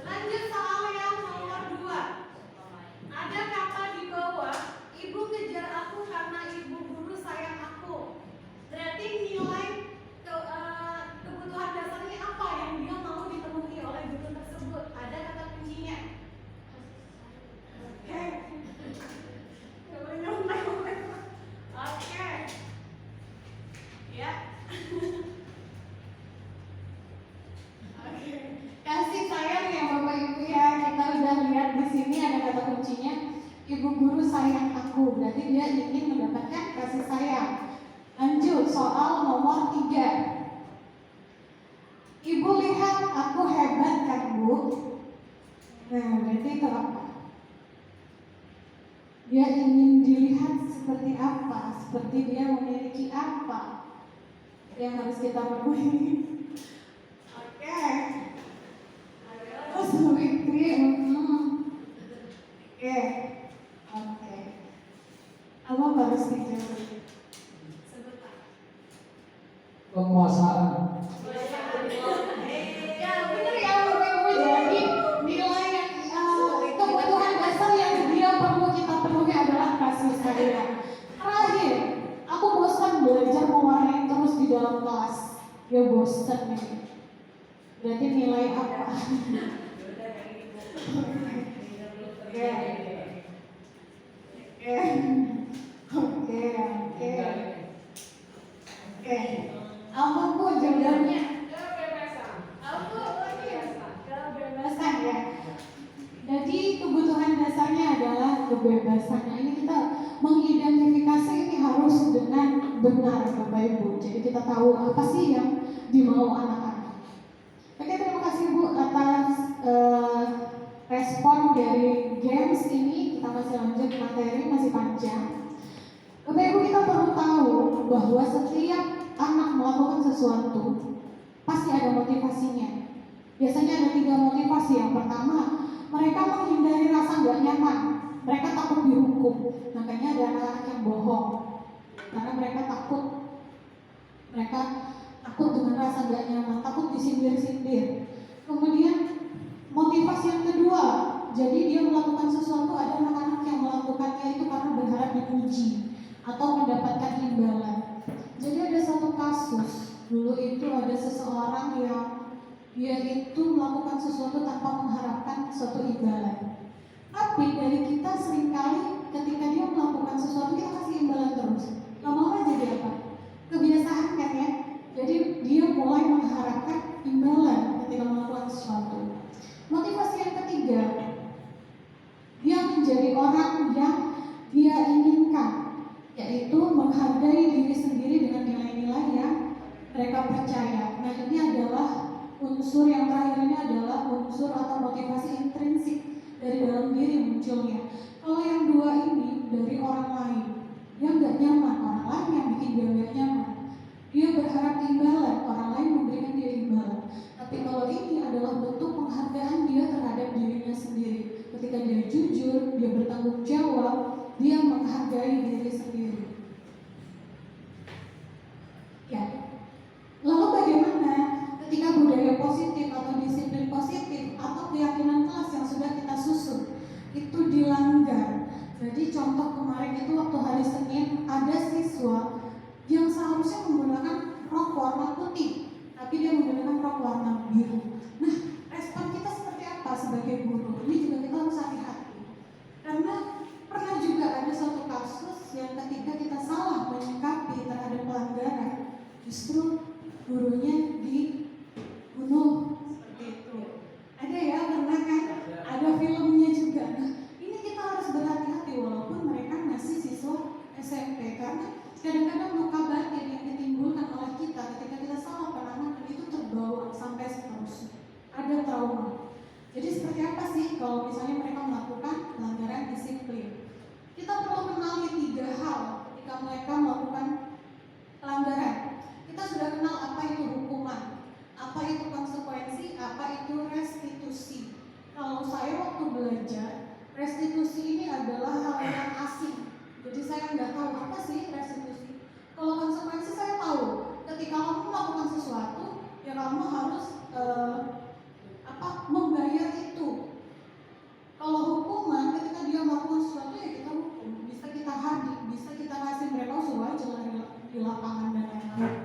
Speaker 5: Lanjut soal yang nomor 2. Ada kata di bawah, ibu kejar aku karena ibu guru sayang aku. Berarti nilai kebutuhan dasarnya apa yang dia mau dipenuhi oleh guru tersebut? Ada kata kuncinya. Oke. Oke. Ya. Oke.
Speaker 1: Kasih sayang ya Bapak Ibu ya. Kita udah lihat di sini ada kata kuncinya. Ibu guru sayang aku. Berarti dia ingin mendapatkan kasih sayang. Lanjut soal nomor 3. Ibu lihat aku hebat kan Bu? Nah berarti itu apa? Dia ingin dilihat seperti apa? Seperti dia memiliki apa yang harus kita penuhi? Oke. Terus Fitri, Oke. Apa baru dijawab?
Speaker 5: Sebentar.
Speaker 4: Penguasaan.
Speaker 1: Ya benar ya Bapak Ibu. Jadi nilai yang kebutuhan dasar yang dia perlu kita penuhi adalah kasih sayang. Terakhir, aku bosan belajar mewarnai terus di dalam kelas. Ya bosan nih. Berarti nilai apa? Oke. Apa Bu jawabannya?
Speaker 5: Kebebasan. Aku lagi ya.
Speaker 1: Kebebasan ya. Jadi kebutuhan dasarnya adalah kebebasan. Nah, ini kita mengidentifikasi ini harus dengan benar Bapak Ibu. Jadi kita tahu apa sih yang dimau anak-anak. Oke, terima kasih Bu atas respon dari games ini. Kita masih lanjut, materi masih panjang. Bapak Ibu, kita perlu tahu bahwa setiap anak melakukan sesuatu pasti ada motivasinya. Biasanya ada 3 motivasi. Yang pertama, mereka menghindari rasa gak nyaman. Mereka takut dihukum. Makanya ada anak-anak yang bohong karena mereka takut dengan rasa gak nyaman, takut disindir-sindir. Kemudian motivasi yang kedua, jadi dia melakukan sesuatu, ada anak-anak yang melakukannya itu karena berharap dipuji atau mendapatkan imbalan. Jadi ada satu kasus, dulu itu ada seseorang yang dia itu melakukan sesuatu tanpa mengharapkan suatu imbalan. Tapi dari kita seringkali ketika dia melakukan sesuatu kita kasih imbalan terus. Lama-lama jadi apa? Kebiasaan kan ya. Jadi dia mulai mengharapkan imbalan ketika melakukan sesuatu. Motivasi yang ketiga, dia menjadi orang yang dia inginkan, yaitu menghargai diri sendiri dengan nilai-nilai yang mereka percaya. Nah ini adalah unsur yang terakhir, ini adalah unsur atau motivasi intrinsik dari dalam diri munculnya. Kalau yang dua ini dari orang lain, dia nggak nyaman, orang lain yang bikin dia nggak nyaman. Dia berharap imbalan, orang lain memberikan dia imbalan. Tapi kalau ini adalah bentuk penghargaan dia terhadap dirinya sendiri. Ketika dia jujur, dia bertanggung jawab, dia menghargai diri sendiri. Ya. Lalu bagaimana ketika budaya positif atau disiplin positif atau keyakinan kelas yang sudah kita susun itu dilanggar? Jadi contoh kemarin itu waktu hari Senin ada siswa yang seharusnya menggunakan rok warna putih, tapi dia menggunakan rok warna biru. Nah, respon kita seperti apa sebagai guru? Ini juga kita harus hati-hati. Karena pernah juga ada suatu kasus yang ketika kita salah menyikapi terhadap pelanggaran, justru gurunya dibunuh seperti itu. Ada ya, pernah kan? Ada filmnya juga. Nah, ini kita harus berhati-hati walaupun mereka masih siswa SMP, karena kadang-kadang luka batin yang ditimbulkan oleh kita ketika kita salah penanganan itu terbawa sampai seterusnya. Ada trauma. Jadi seperti apa sih kalau misalnya mereka melakukan pelanggaran disiplin? Kita perlu kenali 3 hal ketika mereka melakukan pelanggaran. Kita sudah kenal apa itu hukuman, apa itu konsekuensi, apa itu restitusi. Kalau saya waktu belajar, restitusi ini adalah hal yang asing. Jadi saya nggak tahu apa sih restitusi. Kalau konsekuensi saya tahu. Ketika kamu melakukan sesuatu, ya kamu harus membayar itu. Kalau hukuman, ketika dia melakukan sesuatu ya kita hukum, bisa kita hadik, bisa kita kasih mereka suruh aja di lapangan dan lain-lain.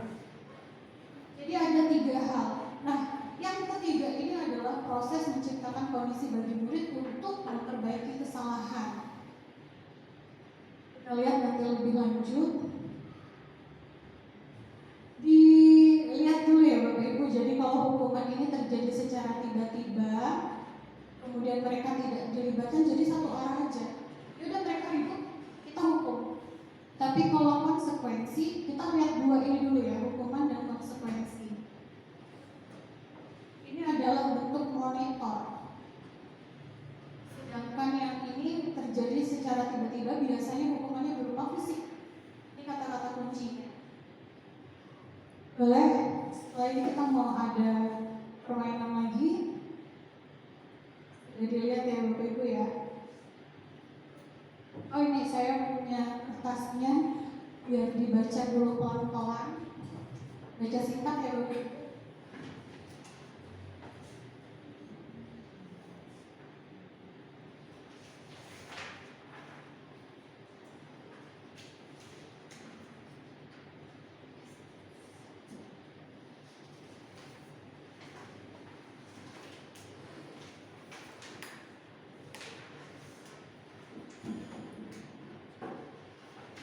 Speaker 1: Jadi ada 3 hal. Nah, yang ketiga ini adalah proses menciptakan kondisi bagi murid untuk memperbaiki kesalahan. Kita lihat nanti lebih lanjut. Dilihat dulu ya Bapak Ibu. Jadi kalau hukuman ini terjadi secara tiba-tiba, kemudian mereka tidak dilibatkan, jadi satu arah aja. Yaudah mereka ribut, kita hukum. Tapi kalau konsekuensi, kita lihat 2 ini dulu ya, hukuman dan konsekuensi. Ini adalah bentuk monitor. Sedangkan yang ini terjadi secara tiba-tiba, biasanya hukumannya berupa fisik. Ini kata-kata kuncinya. Boleh, setelah ini kita mau ada permainan lagi. Jadi lihat ya Bapak Ibu ya. Oh ini saya punya kertasnya, biar dibaca dulu pelan-pelan. Baca singkat ya Bapak Ibu.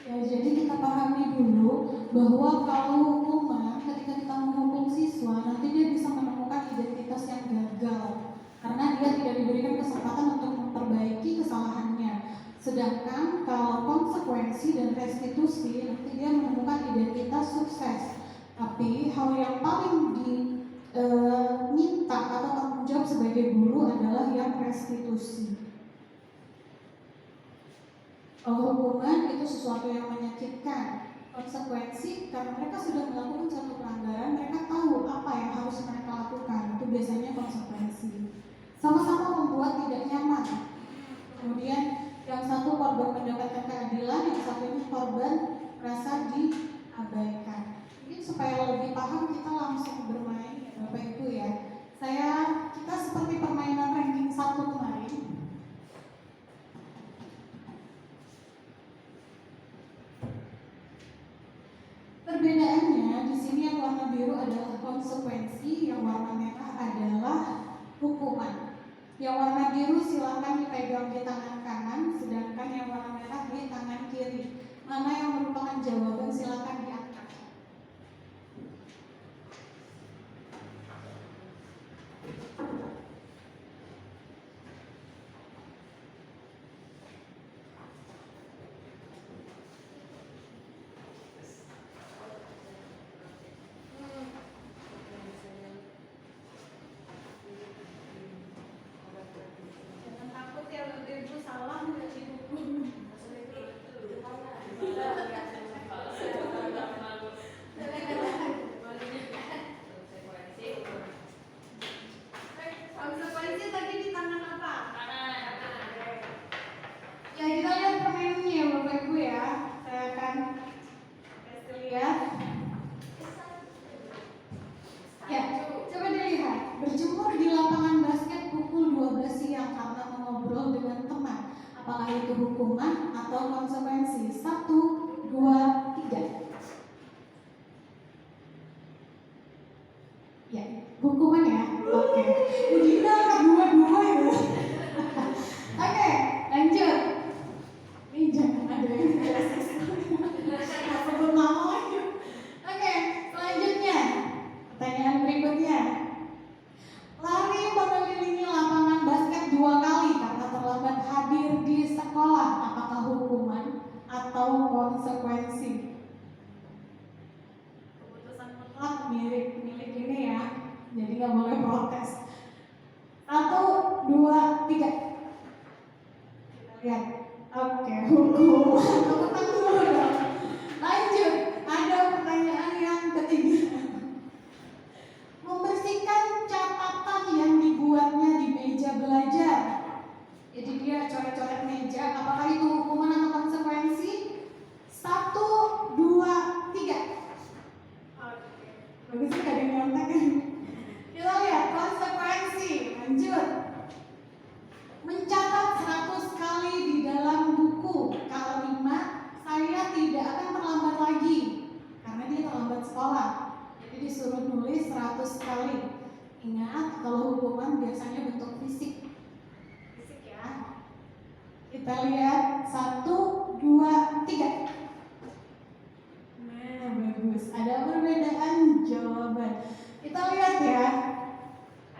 Speaker 1: Ya, jadi kita pahami dulu bahwa kalau hukuman, ketika kita menghukum siswa, nanti dia bisa menemukan identitas yang gagal karena dia tidak diberikan kesempatan untuk memperbaiki kesalahannya. Sedangkan kalau konsekuensi dan restitusi, nanti dia menemukan identitas sukses. Tapi hal yang paling diminta atau tanggung jawab sebagai guru adalah yang restitusi. Hukuman itu sesuatu yang menyakitkan. Konsekuensi, karena mereka sudah melakukan satu pelanggaran, mereka tahu apa yang harus mereka lakukan. Itu biasanya konsekuensi. Sama-sama membuat tidak nyaman. Kemudian yang satu korban mendapatkan keadilan, yang satunya korban merasa diabaikan. Mungkin supaya lebih paham kita langsung bermain ya Bapak Ibu ya. Kita seperti permainan ranking 1 kemarin. Perbedaannya di sini yang warna biru adalah konsekuensi, yang warna merah adalah hukuman. Yang warna biru silakan dipegang di tangan kanan, sedangkan yang warna merah di tangan kiri. Mana yang merupakan jawaban silakan diangkat. Jangan takut ya. konsekuensi? Keputusan mutlak milik ini ya, jadi nggak boleh protes. 1, 2, 3. Kita lihat. Oke, hukum. Tepuk tangan dulu dong. Lanjut, ada pertanyaan yang ketiga. Membersihkan catatan yang dibuatnya di meja belajar. Jadi dia coret-coret meja, apakah itu hukuman atau konsekuensi? 1, 2, 3. Oke, bagus sih, ada yang nyontek kan? Kita lihat konsekuensi. Lanjut. Mencatat 100 kali di dalam buku. Kalimat saya tidak akan terlambat lagi karena dia terlambat sekolah. Jadi disuruh nulis 100 kali. Ingat, kalau hukuman biasanya bentuk fisik. Fisik ya. Kita lihat 1, 2, 3. Nah, bagus. Ada perbedaan jawaban. Kita lihat ya.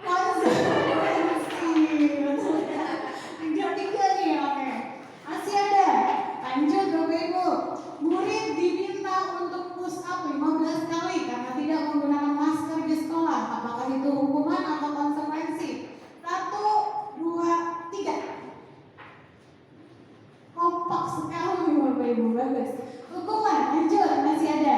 Speaker 1: Konsekuensi. Tiga nih, oke. Masih ada. Lanjut Bapak Ibu. Murid diminta untuk push up 15 kali karena tidak menggunakan masker di sekolah. Apakah itu hukuman atau konsekuensi? 1, 2, 3. Kompak sekali Bapak Ibu, bagus. Hukuman, lanjut, masih ada.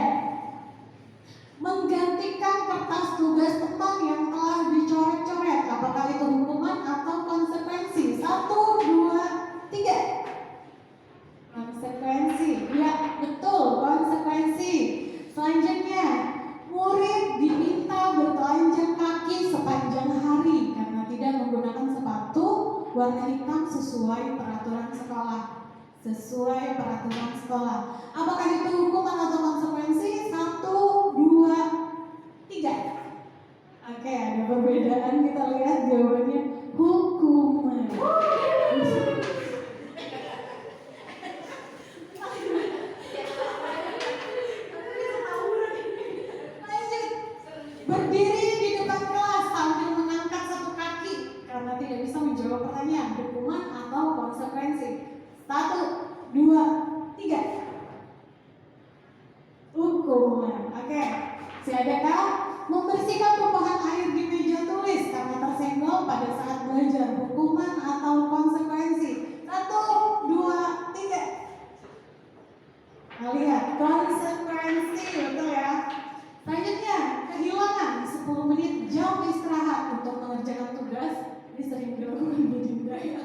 Speaker 1: Menggantikan kertas tugas teman yang telah dicoret-coret. Apakah itu hukuman atau konsekuensi? 1, 2, 3. Konsekuensi. Ya, betul, konsekuensi. Selanjutnya, murid diminta bertelanjang kaki sepanjang hari karena tidak menggunakan sepatu warna hitam sesuai peraturan sekolah. Sesuai peraturan sekolah. Apakah itu hukuman atau konsekuensi? 1, 2, 3. Oke, ada perbedaan. Kita lihat jawabannya hukuman. Lanjut. Berdiri di depan kelas sambil mengangkat satu kaki karena tidak bisa menjawab pertanyaan. Hukuman atau konsekuensi? 1, 2, 3. Hukuman. Oke. Masih adakah? Membersihkan tumpahan air di meja tulis karena tersenggol pada saat belajar. Hukuman atau konsekuensi? 1, 2, 3. Nah, lihat konsekuensi, betul ya. Selanjutnya, kehilangan 10 menit jam istirahat untuk mengerjakan tugas. Ini sering dilakukan di Dinda ya.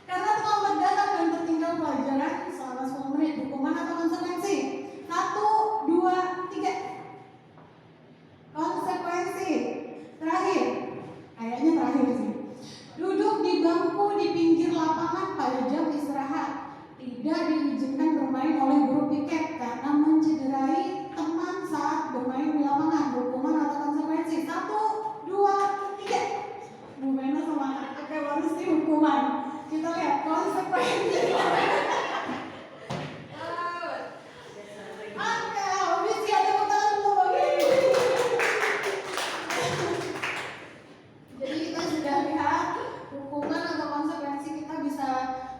Speaker 1: Karena terlambat datang dan tertinggal pelajaran selama 10 menit. Hukuman atau konsekuensi? 1, 2, 3. Konsekuensi. Terakhir, kayaknya terakhir sih. Duduk di bangku di pinggir lapangan pada jam istirahat. Tidak diizinkan bermain oleh guru piket karena mencederai teman saat bermain di lapangan. Hukuman atau konsekuensi? 1, 2, 3. Bu Mena semangat. Oke, baru sih hukuman. Kita lihat konsekuensi. Oke, habis ya, tepuk tangan dulu Bapak Ibu. Jadi kita sudah lihat hukuman atau konsekuensi, kita bisa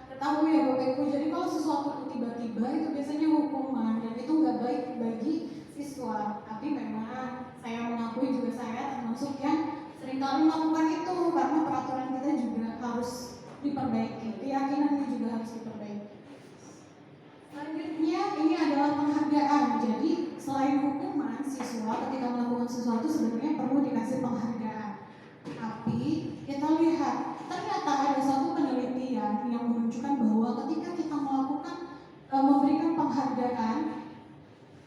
Speaker 1: ketahui ya Bapak Ibu. Jadi kalau sesuatu tiba-tiba itu biasanya hukuman dan itu nggak baik bagi siswa. Tapi memang saya mengakui juga saya termasuk yang seringkali melakukan itu karena peraturan kita juga harus diperbaiki, keyakinannya juga harus diperbaiki. Selanjutnya ini adalah penghargaan. Jadi selain hukuman, siswa ketika melakukan sesuatu sebenarnya perlu dikasih penghargaan. Tapi kita lihat ternyata ada satu penelitian yang menunjukkan bahwa ketika kita melakukan memberikan penghargaan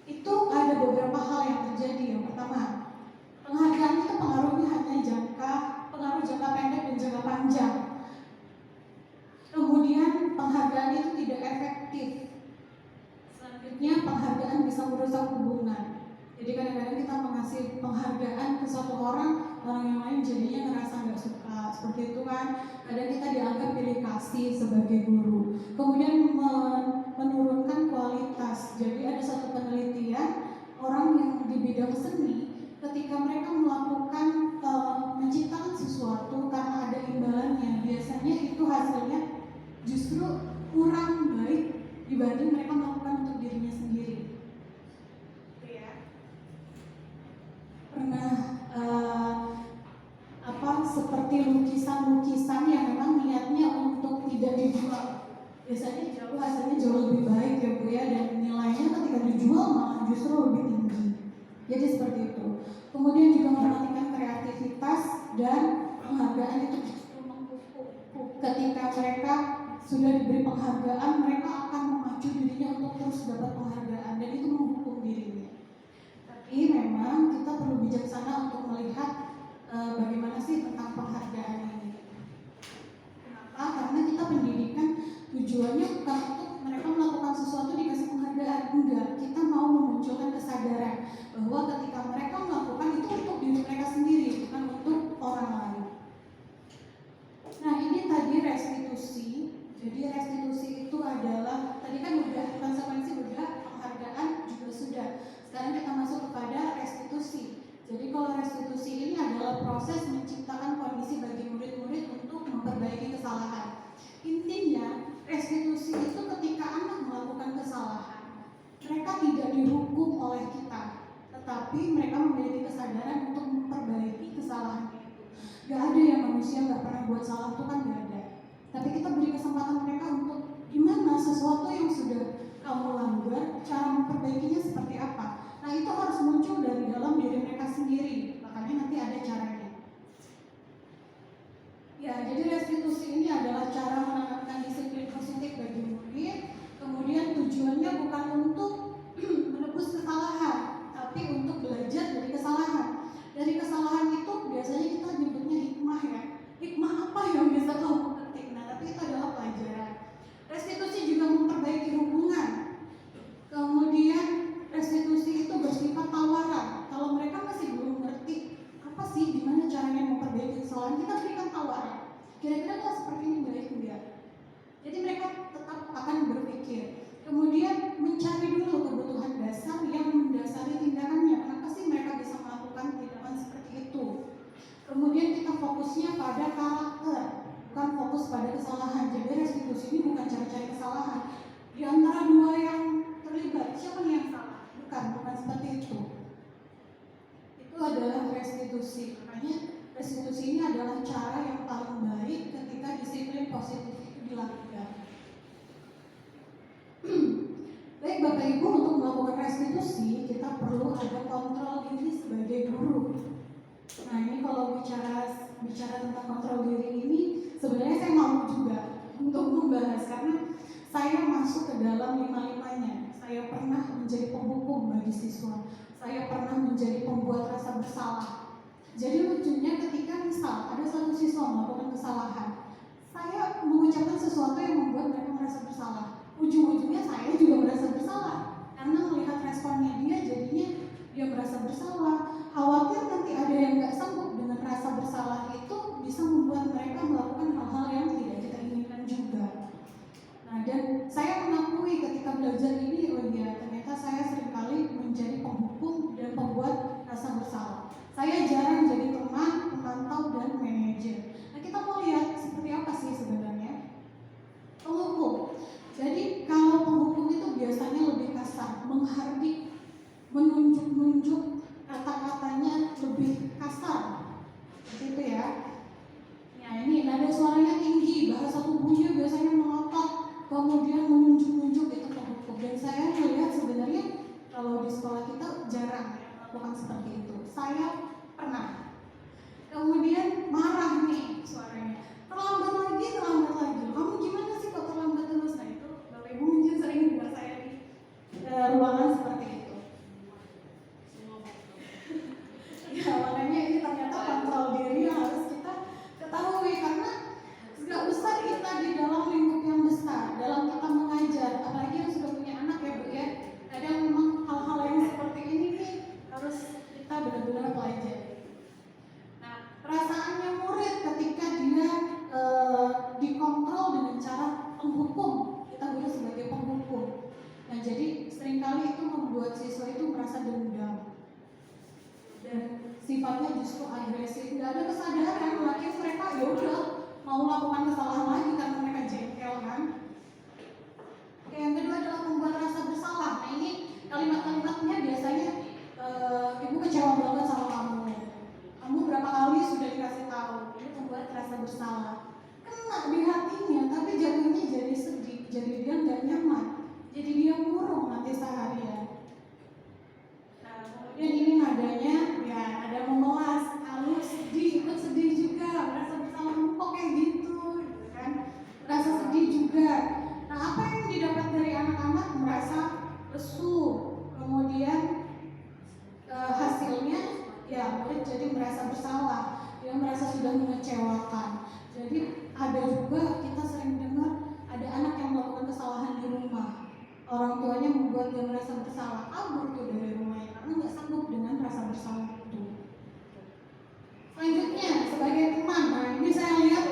Speaker 1: itu ada beberapa hal yang terjadi. Yang pertama, penghargaan itu pengaruhnya hanya pengaruh jangka pendek dan jangka panjang. Kemudian penghargaan itu tidak efektif. Selanjutnya penghargaan bisa merusak hubungan. Jadi kadang-kadang kita mengasih penghargaan ke satu orang yang lain jadinya ngerasa nggak suka, seperti itu kan. Kadang kita dianggap pilih kasih sebagai guru. Kemudian menurunkan kualitas. Jadi ada satu penelitian orang yang di bidang seni ketika mereka melakukan menciptakan sesuatu karena ada imbalannya, biasanya itu hasilnya justru kurang baik dibanding mereka melakukan untuk dirinya sendiri. Gitu ya. Pernah seperti lukisan-lukisan yang memang niatnya untuk tidak dijual, biasanya hasilnya jauh lebih baik ya Bu ya, dan nilainya ketika dijual malah justru lebih tinggi. Jadi seperti itu. Kemudian juga memperhatikan kreativitas dan penghargaan itu justru menghukum. Ketika mereka sudah diberi penghargaan, mereka akan memacu dirinya untuk terus dapat penghargaan, dan itu menghukum dirinya. Tapi memang kita perlu bijaksana untuk melihat bagaimana sih tentang penghargaan ini. Kenapa? Karena kita pendidikan tujuannya bukan untuk mereka melakukan sesuatu dikasih penghargaan, enggak. Kita mau memunculkan kesadaran bahwa ketika mereka melakukan itu untuk diri mereka sendiri, bukan untuk orang lain. Nah, ini tadi restitusi. Jadi restitusi itu adalah, tadi kan udah konsekuensi, udah penghargaan juga sudah. Sekarang kita masuk kepada restitusi. Jadi kalau restitusi ini adalah proses menciptakan kondisi bagi murid-murid untuk memperbaiki kesalahan. Intinya, restitusi itu ketika anak melakukan kesalahan, mereka tidak dihukum oleh kita, tetapi mereka memiliki kesadaran untuk memperbaiki kesalahan itu. Gak ada yang manusia gak pernah buat salah, itu kan gak ada. Tapi kita beri kesempatan mereka untuk gimana sesuatu yang sudah kamu langgar, cara memperbaikinya seperti apa. Nah, itu harus muncul dari dalam diri mereka sendiri, makanya nanti ada caranya. Ya, jadi restitusi ini adalah cara menanamkan disiplin positif bagi murid. Kemudian tujuannya bukan untuk menebus kesalahan, tapi untuk belajar dari kesalahan. Dari kesalahan itu biasanya kita nyebutnya hikmah ya. Hikmah apa yang bisa kamu petik? Nah, tapi itu adalah pelajaran. Restitusi juga memperbaiki hubungan. Kemudian restitusi itu bersifat tawaran. Kalau mereka masih belum ngerti apa sih gimana caranya memperbaiki kesalahan, kita berikan tawaran. Kira-kira kalau seperti ini baik enggak? Jadi mereka tetap akan berpikir. Kemudian mencari dulu kebutuhan dasar yang mendasari tindakannya. Kenapa sih mereka bisa melakukan tindakan seperti itu? Kemudian kita fokusnya pada karakter, bukan fokus pada kesalahan. Jadi restitusi ini bukan cari-cari kesalahan. Di antara dua yang terlibat, siapa nih yang salah? Bukan seperti itu. Itu adalah restitusi. Makanya restitusi ini adalah cara yang paling baik ketika disiplin positif itu dilakukan. Baik Bapak Ibu, untuk melakukan restitusi kita perlu ada kontrol diri sebagai guru. Nah, ini kalau bicara tentang kontrol diri ini, sebenarnya saya mau juga untuk membahas karena saya masuk ke dalam lima-limanya. Saya pernah menjadi penghukum bagi siswa. Saya pernah menjadi pembuat rasa bersalah. Jadi lucunya ketika misal ada satu siswa melakukan kesalahan, saya mengucapkan sesuatu yang membuat mereka merasa bersalah. Ujung-ujungnya saya juga merasa bersalah karena melihat responnya dia, jadinya dia merasa bersalah. Khawatir nanti ada yang nggak sanggup dengan rasa bersalah itu bisa membuat mereka melakukan hal-hal yang tidak kita inginkan juga. Nah, dan saya mengakui ketika belajar ini, oh iya, ternyata saya seringkali menjadi penghukum dan pembuat rasa bersalah. Saya jarang jadi teman, pemantau, dan manajer. Nah, kita mau lihat seperti apa sih sebenarnya penghukum. Jadi kalau penghukum itu biasanya lebih kasar, menghardik, menunjuk-nunjuk, kata-katanya lebih kasar, gitu ya. Nah, ini nada suaranya tinggi, bahasa tubuhnya biasanya melotot, kemudian menunjuk-nunjuk, itu penghukum. Dan saya melihat sebenarnya kalau di sekolah kita jarang melakukan seperti itu. Saya pernah. Kemudian marah nih suaranya, terlambat lagi. Kamu gimana sih kok terlambat terus? Nah, itu Bapak Ibu mungkin sering dengar saya di ruangan seperti itu. Ya, makanya ini ternyata kontrol diri yang harus kita ketahui, karena nggak usah kita di dalam lingkup yang besar, dalam kita mengajar, apalagi yang sudah punya anak ya Bu ya. Kadang memang hal-hal yang seperti ini nih harus kita benar-benar pelajari. Nah, perasaannya murid ketika merasa sudah mengecewakan. Jadi ada juga kita sering dengar ada anak yang melakukan kesalahan di rumah. Orang tuanya membuat dia merasa bersalah, kabur tuh dari rumahnya karena nggak sanggup dengan rasa bersalah itu. Selanjutnya sebagai teman, nah ini saya lihat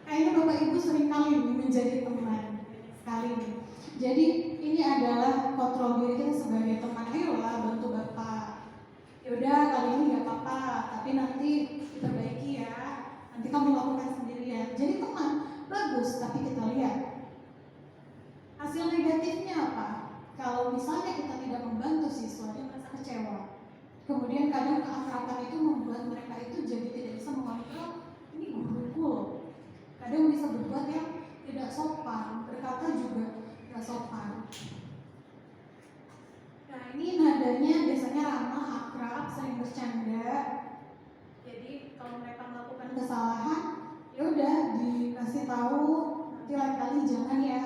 Speaker 1: kayaknya Bapak Ibu sering kali menjadi teman sekali nih. Jadi ini adalah kontrol diri kita sebagai teman. Ayolah bantu Bapak. Yaudah kali ini nggak apa-apa, tapi nanti diperbaiki ya. Nanti kamu lakukan sendirian. Jadi teman bagus, tapi kita lihat hasil negatifnya apa? Kalau misalnya kita tidak membantu siswa, dia merasa kecewa. Kemudian kadang keakraban itu membuat mereka itu jadi tidak bisa mengontrol ini guruku loh. Kadang bisa berbuat yang tidak sopan, berkata juga tidak sopan. Nah ini nadanya biasanya ramah, akrab, sering bercanda. Jadi kalau mereka melakukan kesalahan, ya udah dikasih tahu, nanti lain kali jangan ya.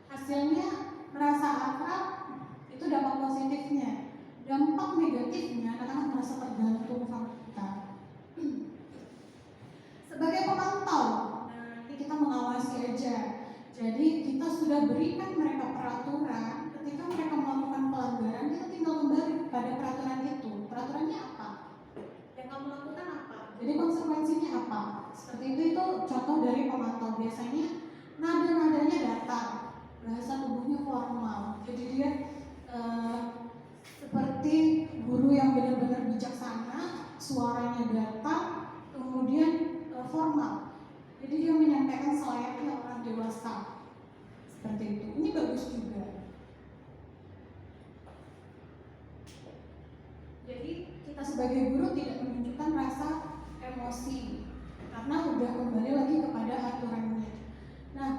Speaker 1: Hasilnya merasa akrab, itu dampak positifnya. Dampak negatifnya anak-anak merasa tergantung sama kita. Sebagai pemantau, nah ini kita mengawasi aja. Jadi kita sudah berikan mereka peraturan. Ketika mereka melakukan pelanggaran, kita tinggal kembali pada peraturan itu. Peraturannya apa? Yang kamu lakukan apa? Jadi konsekuensinya apa? Seperti itu contoh dari pemantau. Biasanya nada-nadanya datar, bahasa tubuhnya formal. Jadi dia seperti guru yang benar-benar bijaksana, suaranya datar, kemudian formal. Jadi dia menyampaikan selayaknya orang dewasa. Seperti itu. Ini bagus juga. Jadi kita sebagai guru tidak menunjukkan rasa emosi karena udah kembali lagi kepada aturannya. Nah,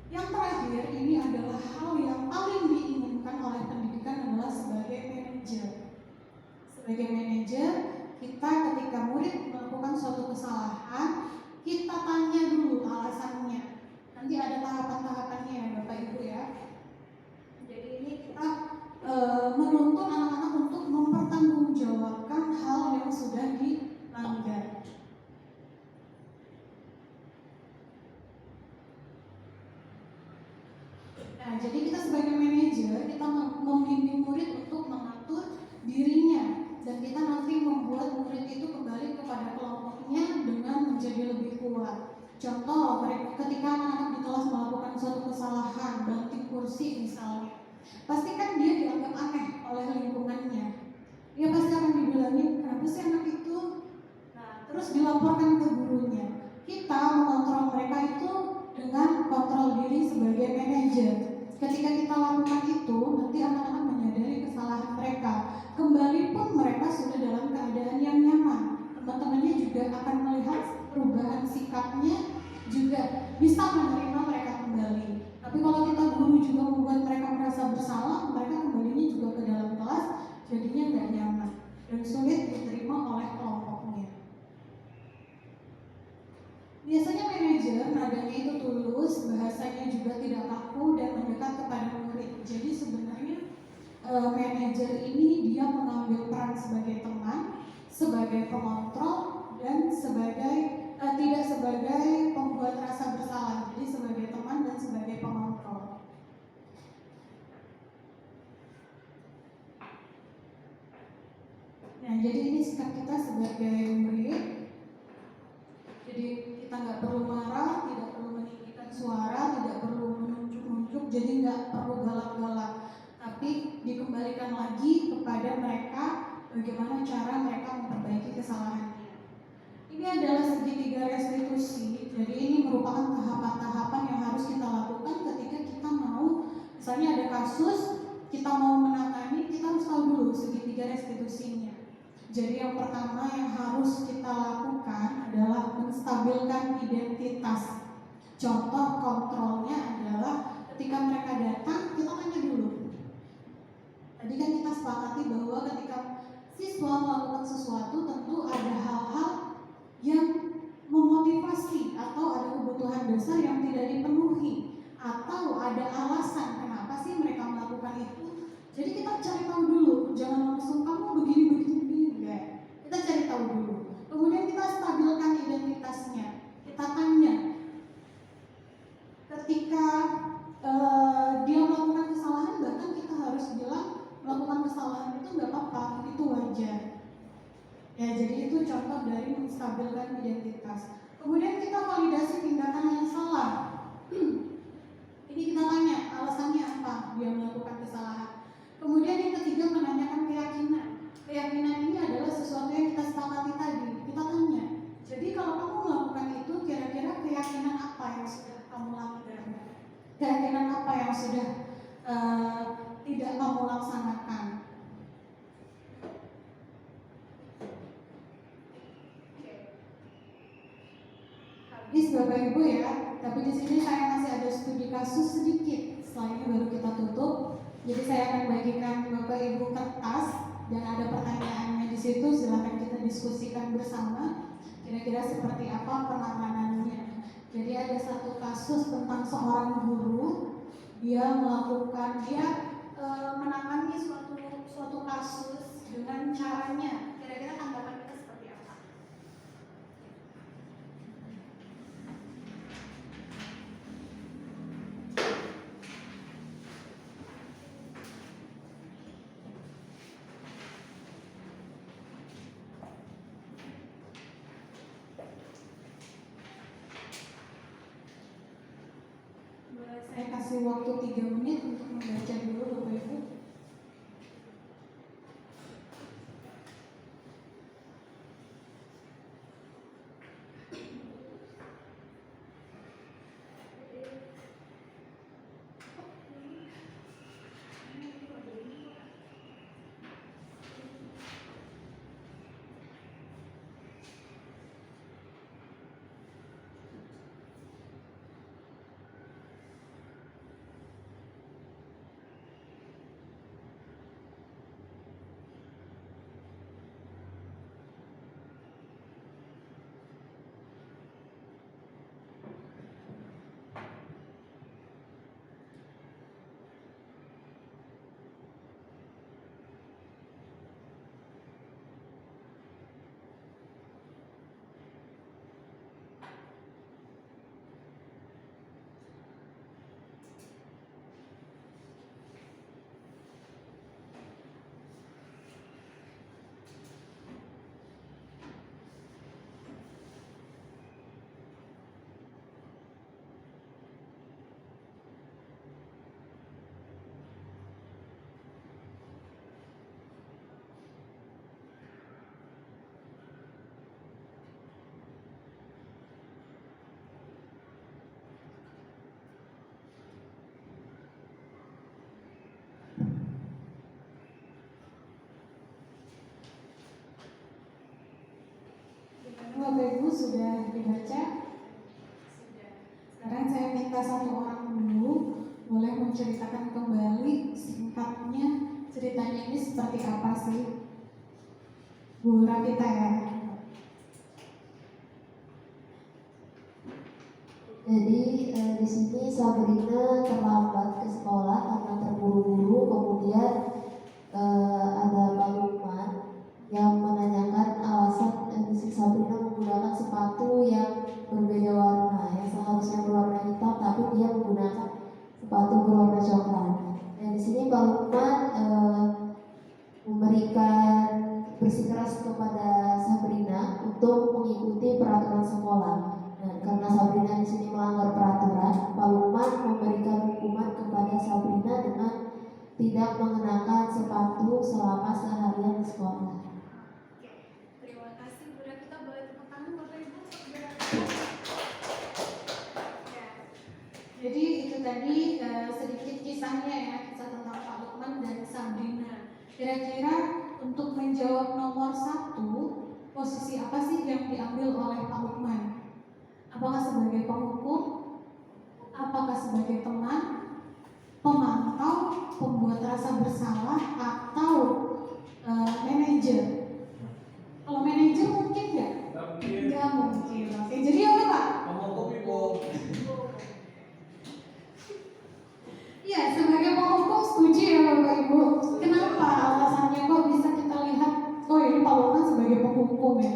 Speaker 1: yang terakhir ini adalah hal yang paling diinginkan oleh pendidikan adalah sebagai manajer. Sebagai manajer, kita ketika murid melakukan suatu kesalahan, kita tanya dulu alasannya. Nanti ada tahapan-tahapannya ya Bapak Ibu ya. Jadi ini kita menuntun anak-anak untuk mempertanggungjawabkan hal yang sudah dilanggar. Nah, jadi kita sebagai manajer, kita membimbing murid untuk mengatur dirinya. Dan kita nanti membuat murid itu kembali kepada kelompoknya dengan menjadi lebih kuat. Contoh, ketika anak-anak di kelas melakukan suatu kesalahan, banting kursi misalnya, pasti kan dia dianggap aneh oleh lingkungannya. Dia pasti akan dibilangin, kenapa sih anak itu? Nah, terus dilaporkan ke gurunya. Kita mengontrol mereka itu dengan kontrol diri sebagai manajer. Ketika kita lakukan itu, nanti anak-anak menyadari kesalahan mereka. Kembali pun mereka sudah dalam keadaan yang nyaman. Teman-temannya juga akan melihat perubahan sikapnya, juga bisa menerima mereka kembali. Tapi kalau kita guru juga membuat mereka merasa bersalah, mereka kembalinya juga ke dalam kelas, jadinya nggak nyaman dan sulit diterima oleh kelompoknya. Biasanya manajer nadanya itu tulus, bahasanya juga tidak kaku dan mendekat kepada murid. Jadi sebenarnya manajer ini dia mengambil peran sebagai teman, sebagai pengontrol, dan sebagai tidak sebagai pembuat rasa bersalah. Jadi sebagai teman dan sebagai pengontrol. Nah, jadi ini sikap kita sebagai murid. Jadi kita nggak perlu marah, tidak perlu meninggikan suara, tidak perlu menunjuk-nunjuk, jadi nggak perlu galak-galak. Tapi dikembalikan lagi kepada mereka bagaimana cara mereka memperbaiki kesalahannya. Ini adalah segitiga restitusi. Jadi ini merupakan tahapan-tahapan yang harus kita lakukan ketika kita mau, misalnya ada kasus, kita mau menangani, kita harus tahu dulu segitiga restitusinya. Jadi yang pertama yang harus kita lakukan adalah menstabilkan identitas. Contoh kontrolnya adalah ketika mereka datang, kita tanya dulu. Tadi kan kita sepakati bahwa ketika siswa melakukan sesuatu tentu ada hal-hal yang memotivasi atau ada kebutuhan dasar yang tidak dipenuhi atau ada alasan kenapa sih mereka melakukan itu. Jadi kita cari tahu dulu, jangan langsung kamu begini enggak. Kita cari tahu dulu. Kemudian kita itu nggak apa-apa, itu wajar. Ya, jadi itu contoh dari menstabilkan identitas. Kemudian kita validasi tindakan yang salah. Ini kita tanya alasannya apa dia melakukan kesalahan. Kemudian yang ketiga menanyakan keyakinan. Keyakinan ini adalah sesuatu yang kita sepakati tadi. Kita tanya, jadi kalau kamu melakukan itu, kira-kira keyakinan apa yang sudah kamu lakukan? Keyakinan apa yang sudah tidak kamu laksanakan? Habis Bapak Ibu ya, tapi di sini saya masih ada studi kasus sedikit. Setelah ini baru kita tutup. Jadi saya akan bagikan Bapak Ibu kertas dan ada pertanyaannya di situ. Silakan kita diskusikan bersama. Kira-kira seperti apa penanganannya. Jadi ada satu kasus tentang seorang guru. Dia menangani suatu kasus dengan caranya. Kira-kira tanggapan kita seperti apa? Saya kasih waktu 3 menit untuk membaca dulu Bapak Ibu. Bapak Ibu sudah dibaca? Sudah. Sekarang saya minta satu orang dulu boleh menceritakan kembali singkatnya ceritanya ini seperti apa sih? Bu Rafita ya.
Speaker 6: Jadi di sini Sabrina terlambat ke sekolah karena terburu-buru. Kemudian ada Pak Lukman yang menanyakan alasan si Sabrina menggunakan sepatu yang berbeda warna, yang seharusnya berwarna hitam tapi dia menggunakan sepatu berwarna coklat. Dan di sini Pak Lukman memberikan bersikeras kepada Sabrina untuk mengikuti peraturan sekolah. Dan karena Sabrina di sini melanggar peraturan, Pak Lukman memberikan hukuman kepada Sabrina dengan tidak mengenakan sepatu selama seharian di sekolah.
Speaker 5: Terima kasih, Bu. Kita boleh tepuk tangan Bapak Ibu untuk ya.
Speaker 1: Jadi itu tadi sedikit kisahnya ya, kisah tentang Pak Lukman dan Sabrina. Kira-kira untuk menjawab nomor 1, posisi apa sih yang diambil oleh Pak Lukman? Apakah sebagai penghukum? Apakah sebagai teman? Pemantau? Pembuat rasa bersalah? Atau manajer? Kalau manajer mungkin nggak? Nggak mungkin. Oke, jadi apa Pak?
Speaker 2: Penghukum Ibu.
Speaker 1: Iya, sebagai penghukum setuju ya Bapak Ibu. Kenapa alasannya kok bisa kita lihat? Oh ini Pak Lukman sebagai penghukum ya.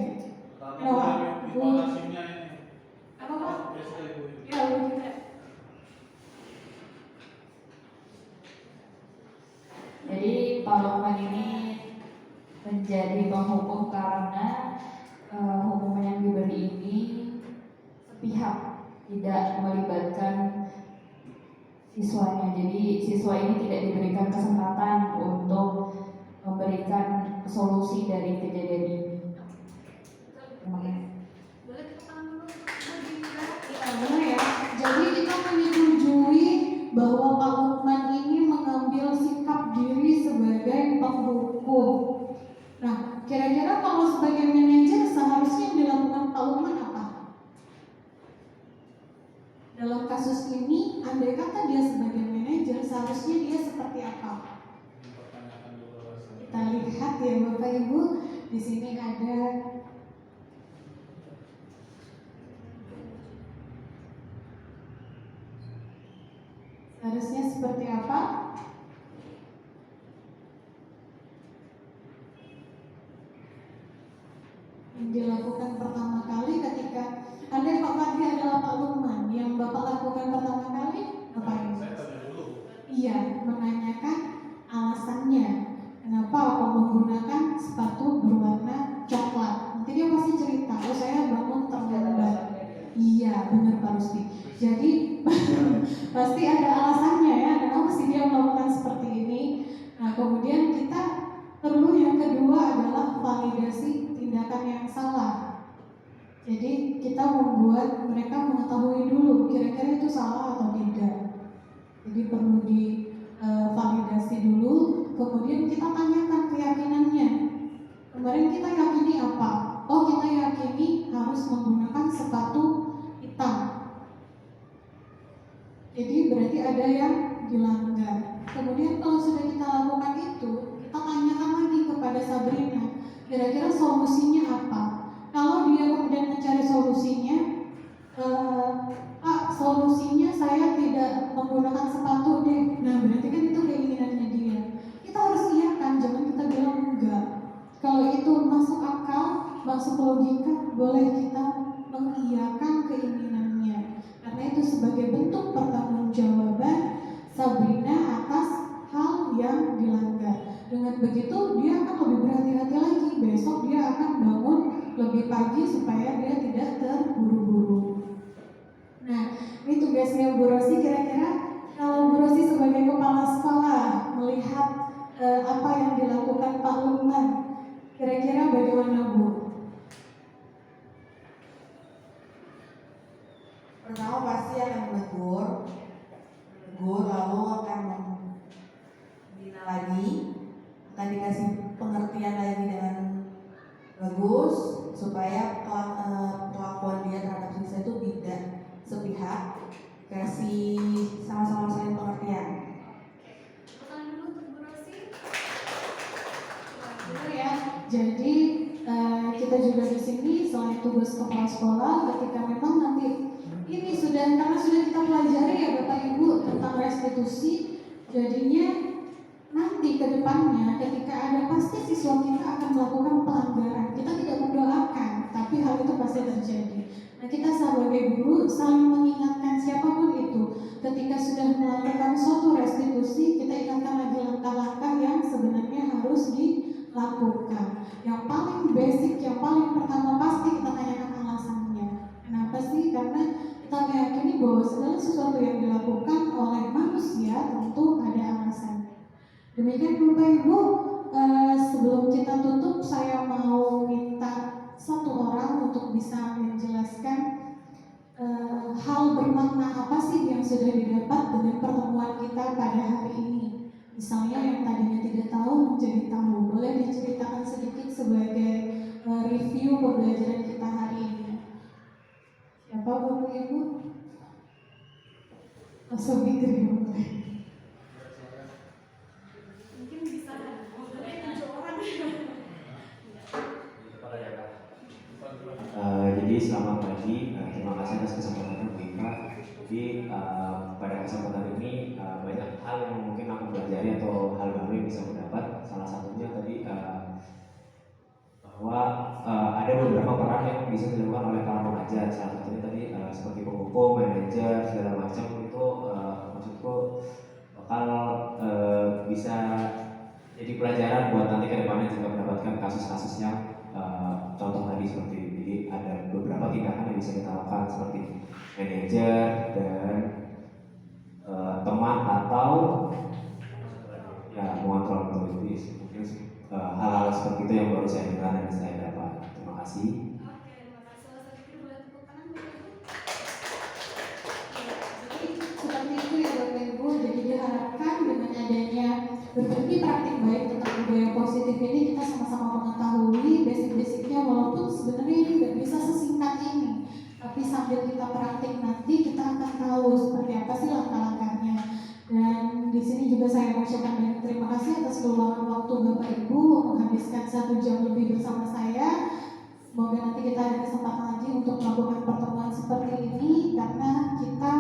Speaker 1: Kenapa? Apa Pak? Ya, Bu kita.
Speaker 7: Jadi Pak Lukman ini menjadi penghukum karena hukuman yang diberi ini sepihak, tidak melibatkan siswanya. Jadi siswa ini tidak diberikan kesempatan untuk memberikan solusi dari kejadian ini. Terima kasih.
Speaker 5: Boleh tepuk tangan dulu untuk Ibu Dinda.
Speaker 1: Boleh ya. Jadi kita menyetujui bahwa Pak Lukman ini mengambil sikap diri sebagai penghukum. Nah, kira-kira kalau sebagai manajer seharusnya yang dilakukan Pak Lukman apa? Dalam kasus ini, andai kata dia sebagai manajer, seharusnya dia seperti apa? Kita lihat ya Bapak Ibu, di sini ada harusnya seperti apa? Yang dilakukan pertama kali ketika andai Pak Fadli adalah Pak Lukman, yang Bapak lakukan pertama kali ngapain? Iya, menanyakan alasannya kenapa aku menggunakan sepatu berwarna coklat. Nanti dia pasti cerita, oh saya bangun terlambat. Iya, benar Pak Rusdi. Jadi pasti ada alasannya ya, kenapa sih dia melakukan seperti ini. Nah, kemudian kita perlu yang kedua adalah validasi tindakan yang salah. Jadi kita membuat mereka mengetahui dulu kira-kira itu salah atau tidak. Jadi perlu divalidasi dulu, kemudian kita tanyakan keyakinannya. Kemarin kita yakini apa? Oh, kita yakini harus menggunakan sepatu hitam. Jadi berarti ada yang dilanggar. Kemudian kalau sudah kita lakukan itu, kita tanyakan lagi kepada Sabrina, kira-kira solusinya apa? Kalau dia kemudian mencari solusinya, Pak, solusinya saya tidak menggunakan sepatu deh. Nah, berarti kan itu keinginannya dia. Kita harus iyakan, jangan kita bilang enggak. Kalau itu masuk akal, masuk logika, boleh kita mengiyakan keinginannya. Karena itu sebagai bentuk pertanggungjawaban Sabrina atas hal yang dilanggar. Dengan begitu dia akan lebih berhati-hati lagi. Besok dia akan bangun lebih pagi supaya dia tidak terburu-buru. Nah, ini tugasnya Bu Rosi. Kira-kira kalau Bu Rosi sebagai kepala sekolah melihat apa yang dilakukan Pak Lukman, kira-kira bagaimana Bu?
Speaker 8: Pertama pasti akan menegur lalu akan membina lagi, akan dikasih pengertian lagi dengan bagus supaya perlakuan dia terhadap siswa itu tidak sepihak, kasih sama-sama saling pengertian.
Speaker 5: Tepuk tangan dulu untuk Bu Rosi.
Speaker 1: Benar ya. Jadi kita juga di sini selain tugas kepala sekolah, ketika memang nanti ini sudah karena sudah kita pelajari ya Bapak Ibu tentang restitusi, jadinya nanti ke depannya ketika ada pasti siswa kita akan melakukan pelanggaran. Kita tidak mendoakan, tapi hal itu pasti terjadi. Nah, kita sebagai guru saling mengingatkan siapapun itu ketika sudah melakukan suatu restitusi, kita ingatkan lagi langkah-langkah yang sebenarnya harus dilakukan. Yang paling basic, yang paling pertama pasti kita tanyakan alasannya. Kenapa sih? Karena kita meyakini bahwa segala sesuatu yang dilakukan oleh manusia tentu ada alasannya. Demikian Bapak Ibu, sebelum kita tutup saya mau minta satu orang untuk bisa menjelaskan hal bermakna apa sih yang sudah didapat dengan pertemuan kita pada hari ini. Misalnya yang tadinya tidak tahu menjadi tahu. Boleh diceritakan sedikit sebagai review pembelajaran kita hari ini. Siapa Bapak Ibu? Langsung diterima.
Speaker 5: Mungkin bisa ada 7 orang.
Speaker 9: Jadi selamat pagi, terima kasih atas kesempatan kita. Jadi pada kesempatan ini banyak hal yang mungkin aku pelajari atau hal baru yang bisa aku dapat. Salah satunya tadi bahwa ada beberapa peran yang bisa dilakukan oleh para pengajar. Salah satunya tadi seperti penghukum, manajer, segala macam itu maksudku bakal bisa jadi pelajaran buat nanti ke depannya juga mendapatkan kasus-kasus yang contoh tadi seperti ini. Jadi ada beberapa tindakan yang bisa kita lakukan seperti manajer dan teman atau ya mengontrol itu. Jadi mungkin hal-hal seperti itu yang baru saya dengar dan saya dapat. Terima kasih.
Speaker 5: Oke, terima kasih. Saya pikir boleh tepuk tangan dulu.
Speaker 1: Jadi seperti itu ya Bapak Ibu, jadi diharapkan dengan adanya berbagi praktik baik tentang budaya positif ini kita sama-sama mengetahui basic-basicnya, walaupun sebenarnya ini nggak bisa sesingkat ini, tapi sambil kita praktik nanti kita akan tahu seperti apa sih langkah-langkahnya. Dan di sini juga saya mengucapkan banyak terima kasih atas keluangan waktu Bapak Ibu menghabiskan 1 jam lebih bersama saya. Semoga nanti kita ada kesempatan lagi untuk melakukan pertemuan seperti ini, karena kita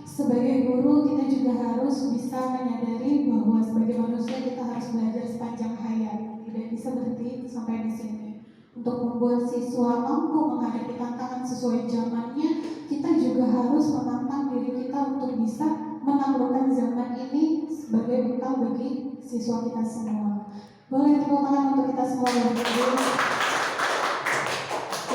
Speaker 1: sebagai guru kita juga harus bisa menyadari bahwa sebagai manusia kita harus belajar sepanjang hayat, tidak bisa berhenti sampai di sini. Untuk membuat siswa mampu menghadapi tantangan sesuai zamannya, kita juga harus menantang diri kita untuk bisa menaklukkan zaman ini sebagai bekal bagi siswa kita semua. Boleh tepuk tangan untuk kita semua Bapak Ibu.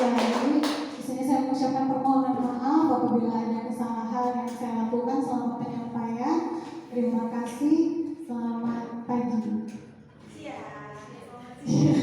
Speaker 1: Ya, jadi di sini saya mengucapkan permohonan maaf apabila ada kesalahan yang saya lakukan selama penyampaian. Terima kasih. Selamat pagi.
Speaker 5: Siap.